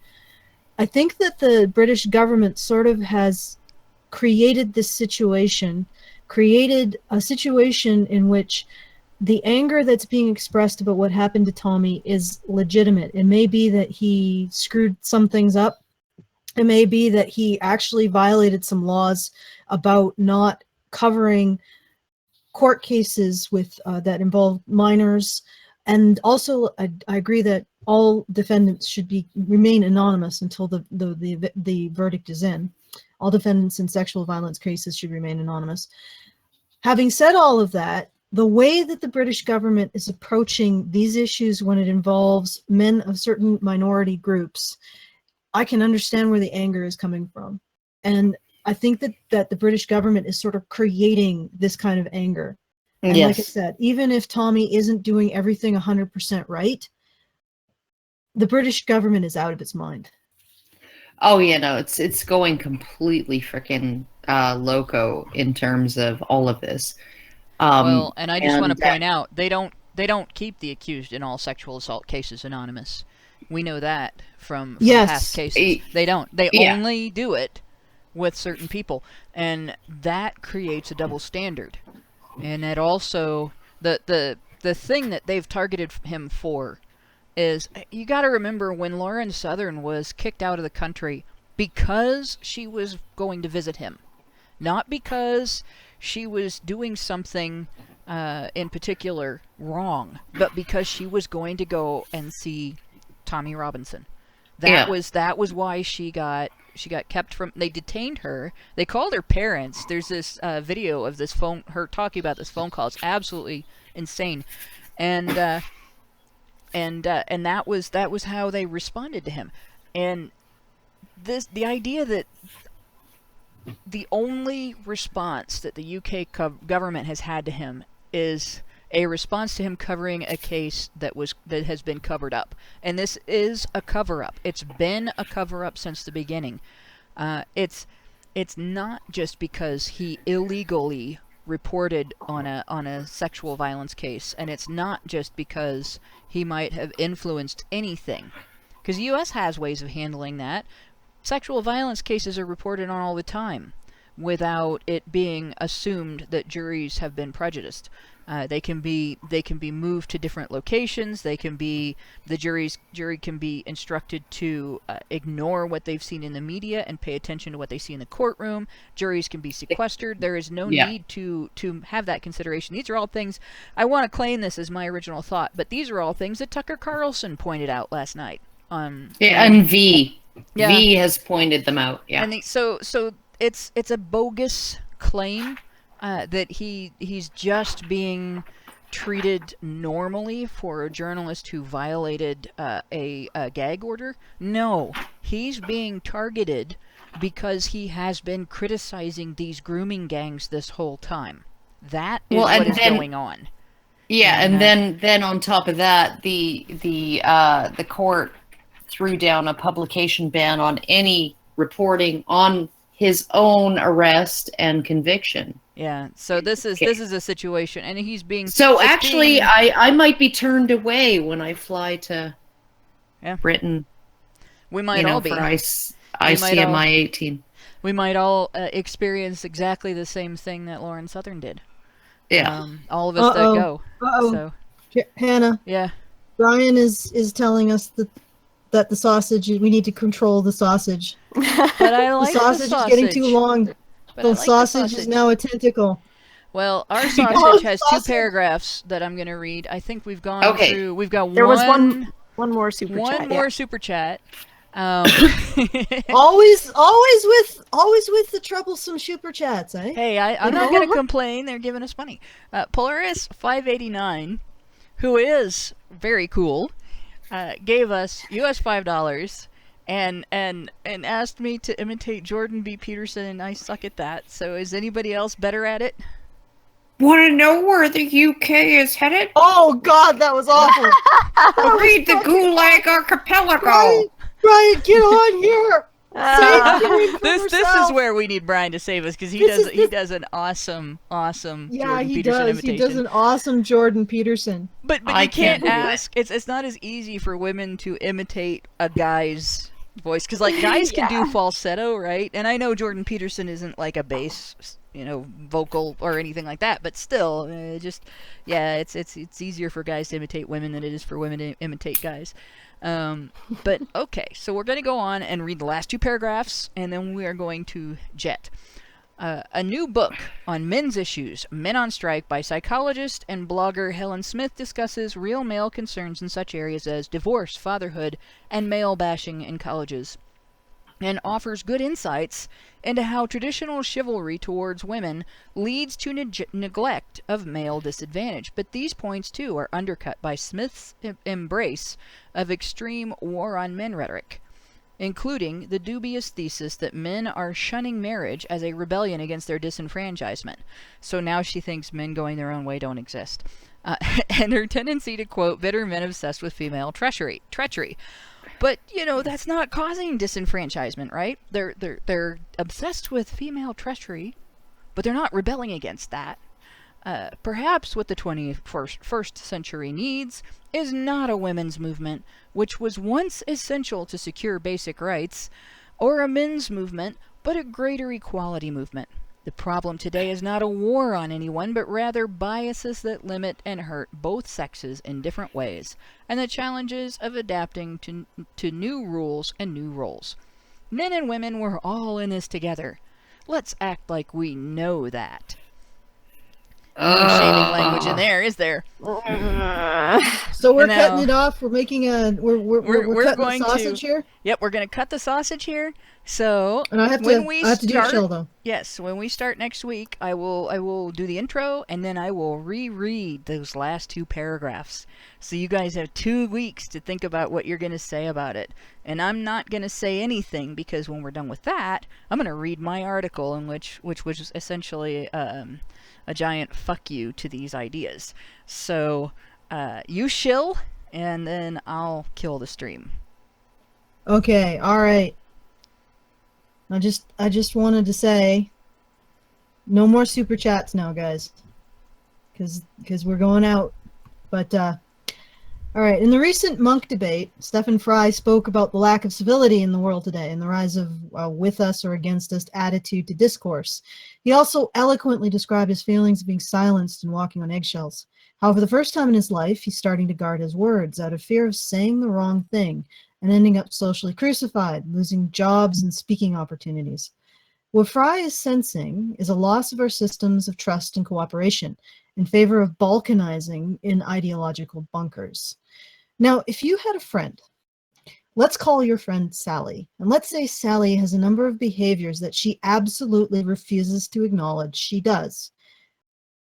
I think that the British government sort of has created a situation in which the anger that's being expressed about what happened to Tommy is legitimate. It may be that he screwed some things up. It may be that he actually violated some laws about not covering court cases with that involve minors, and also I agree that all defendants should remain anonymous until the verdict is in. All defendants in sexual violence cases should remain anonymous. Having said all of that, the way that the British government is approaching these issues when it involves men of certain minority groups, I can understand where the anger is coming from. And I think that the British government is sort of creating this kind of anger. And like I said, even if Tommy isn't doing everything 100% right, the British government is out of its mind. Oh yeah, no, it's going completely freaking loco in terms of all of this. Well, and I just want to point out, they don't keep the accused in all sexual assault cases anonymous. We know that from past cases. They don't. They only do it with certain people, and that creates a double standard. And it also the thing that they've targeted him for is, you got to remember when Lauren Southern was kicked out of the country because she was going to visit him, not because she was doing something in particular wrong, but because she was going to go and see Tommy Robinson. That was why she got kept from. They detained her. They called her parents. There's this video of her talking about this phone call. It's absolutely insane, and that was how they responded to him. And the idea that the only response that the UK government has had to him is a response to him covering a case that has been covered up, and this is a cover-up. It's been a cover-up since the beginning. It's not just because he illegally reported on a sexual violence case, and it's not just because he might have influenced anything, because the U.S. has ways of handling that. Sexual violence cases are reported on all the time without it being assumed that juries have been prejudiced. They can be moved to different locations. The jury can be instructed to ignore what they've seen in the media and pay attention to what they see in the courtroom. Juries can be sequestered. There is no need to have that consideration. These are all things, I want to claim this as my original thought, but these are all things that Tucker Carlson pointed out last night. And V has pointed them out. Yeah. And so it's a bogus claim that he's just being treated normally for a journalist who violated a gag order. No, he's being targeted because he has been criticizing these grooming gangs this whole time. That is what is going on. Yeah, and then on top of that, the court threw down a publication ban on any reporting on his own arrest and conviction. Yeah, so this is a situation, and he's being... So actually, I might be turned away when I fly to Britain. We might all be. For ICMI 18. We might all experience exactly the same thing that Lauren Southern did. Yeah. All of us that go. So. Hannah. Yeah. Brian is telling us that the sausage, we need to control the sausage. But I like the sausage. Is getting too long. The sausage is now a tentacle. Well, our sausage has two paragraphs that I'm going to read. I think we've gone through. We've got one more super chat. One more super chat. Always with the troublesome super chats, eh? Hey, I'm not going to complain. They're giving us money. Polaris 589, who is very cool, gave us US $5 and asked me to imitate Jordan B. Peterson, and I suck at that. So is anybody else better at it? Want to know where the UK is headed? Oh God, that was awful. Read the Gulag Archipelago. Brian, get on here. This is where we need Brian to save us, because he does an awesome Jordan Peterson imitation. He does an awesome Jordan Peterson. But you can't ask. It's not as easy for women to imitate a guy's voice, because like guys can do falsetto, right? And I know Jordan Peterson isn't like a bass, vocal or anything like that, but still, it's easier for guys to imitate women than it is for women to imitate guys. But okay, so we're going to go on and read the last two paragraphs, and then we are going to jet. A new book on men's issues, Men on Strike, by psychologist and blogger Helen Smith discusses real male concerns in such areas as divorce, fatherhood, and male bashing in colleges, and offers good insights into how traditional chivalry towards women leads to neglect of male disadvantage. But these points, too, are undercut by Smith's embrace of extreme war on men rhetoric, including the dubious thesis that men are shunning marriage as a rebellion against their disenfranchisement. So now she thinks men going their own way don't exist. And her tendency to quote bitter men obsessed with female treachery. But, that's not causing disenfranchisement, right? They're obsessed with female treachery, but they're not rebelling against that. Perhaps what the 21st century needs is not a women's movement, which was once essential to secure basic rights, or a men's movement, but a greater equality movement. The problem today is not a war on anyone, but rather biases that limit and hurt both sexes in different ways, and the challenges of adapting to new rules and new roles. Men and women, we're all in this together. Let's act like we know that. No shaming language in there, is there? So we're Now- cutting it off. We're making a we're cutting going the sausage to- here. Yep, we're going to cut the sausage here. So And I have when to we I have to do a start, show though. yes, when we start next week, I will do the intro, and then I will reread those last 2 paragraphs. So you guys have 2 weeks to think about what you're going to say about it. And I'm not going to say anything, because when we're done with that, I'm going to read my article, in which was essentially a giant fuck you to these ideas. So you shill, and then I'll kill the stream. Okay, all right. I just wanted to say, no more super chats now, guys, because we're going out. But all right. In the recent monk debate, Stephen Fry spoke about the lack of civility in the world today and the rise of with us or against us attitude to discourse. He also eloquently described his feelings of being silenced and walking on eggshells. How for the first time in his life, he's starting to guard his words out of fear of saying the wrong thing and ending up socially crucified, losing jobs and speaking opportunities. What Fry is sensing is a loss of our systems of trust and cooperation in favor of balkanizing in ideological bunkers. Now, if you had a friend, let's call your friend Sally, and let's say Sally has a number of behaviors that she absolutely refuses to acknowledge she does.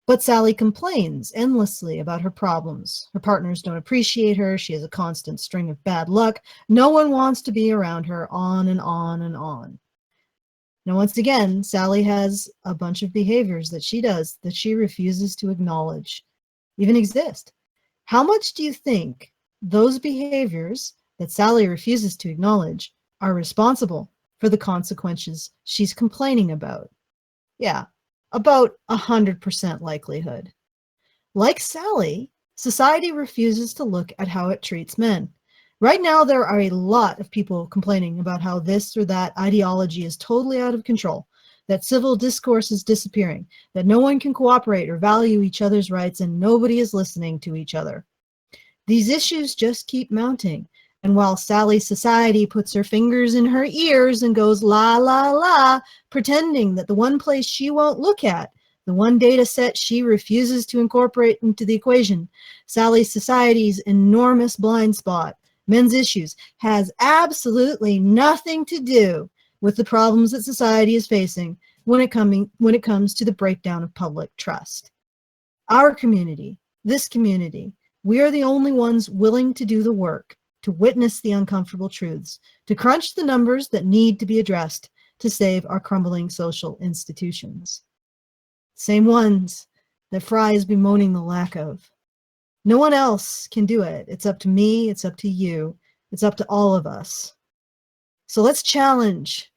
But Sally complains endlessly about her problems. Her partners don't appreciate her. She has a constant string of bad luck. No one wants to be around her, on and on and on. Now, once again, Sally has a bunch of behaviors that she does that she refuses to acknowledge even exist. How much do you think those behaviors that Sally refuses to acknowledge are responsible for the consequences she's complaining about? Yeah, about 100% likelihood. Like Sally, society refuses to look at how it treats men. Right now, there are a lot of people complaining about how this or that ideology is totally out of control, that civil discourse is disappearing, that no one can cooperate or value each other's rights, and nobody is listening to each other. These issues just keep mounting. And while Sally's society puts her fingers in her ears and goes la, la, la, pretending that the one place she won't look at, the one data set she refuses to incorporate into the equation, Sally's society's enormous blind spot, men's issues, has absolutely nothing to do with the problems that society is facing when it comes to the breakdown of public trust. Our community, this community, we are the only ones willing to do the work, to witness the uncomfortable truths, to crunch the numbers that need to be addressed to save our crumbling social institutions. Same ones that Fry is bemoaning the lack of. No one else can do it. It's up to me, it's up to you, it's up to all of us. So let's challenge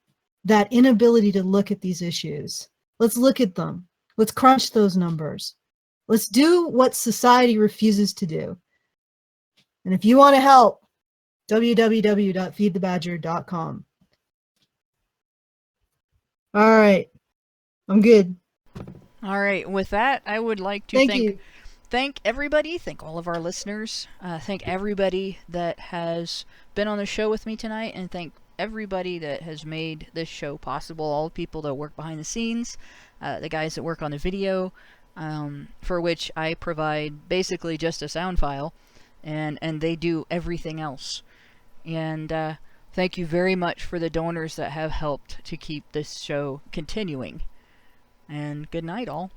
that inability to look at these issues. Let's look at them. Let's crunch those numbers. Let's do what society refuses to do. And if you want to help, www.feedthebadger.com. All right. I'm good. All right, with that, I would like to thank everybody, thank all of our listeners, thank everybody that has been on the show with me tonight, and thank everybody that has made this show possible, all the people that work behind the scenes, the guys that work on the video, for which I provide basically just a sound file, and they do everything else. And thank you very much for the donors that have helped to keep this show continuing. And good night, all.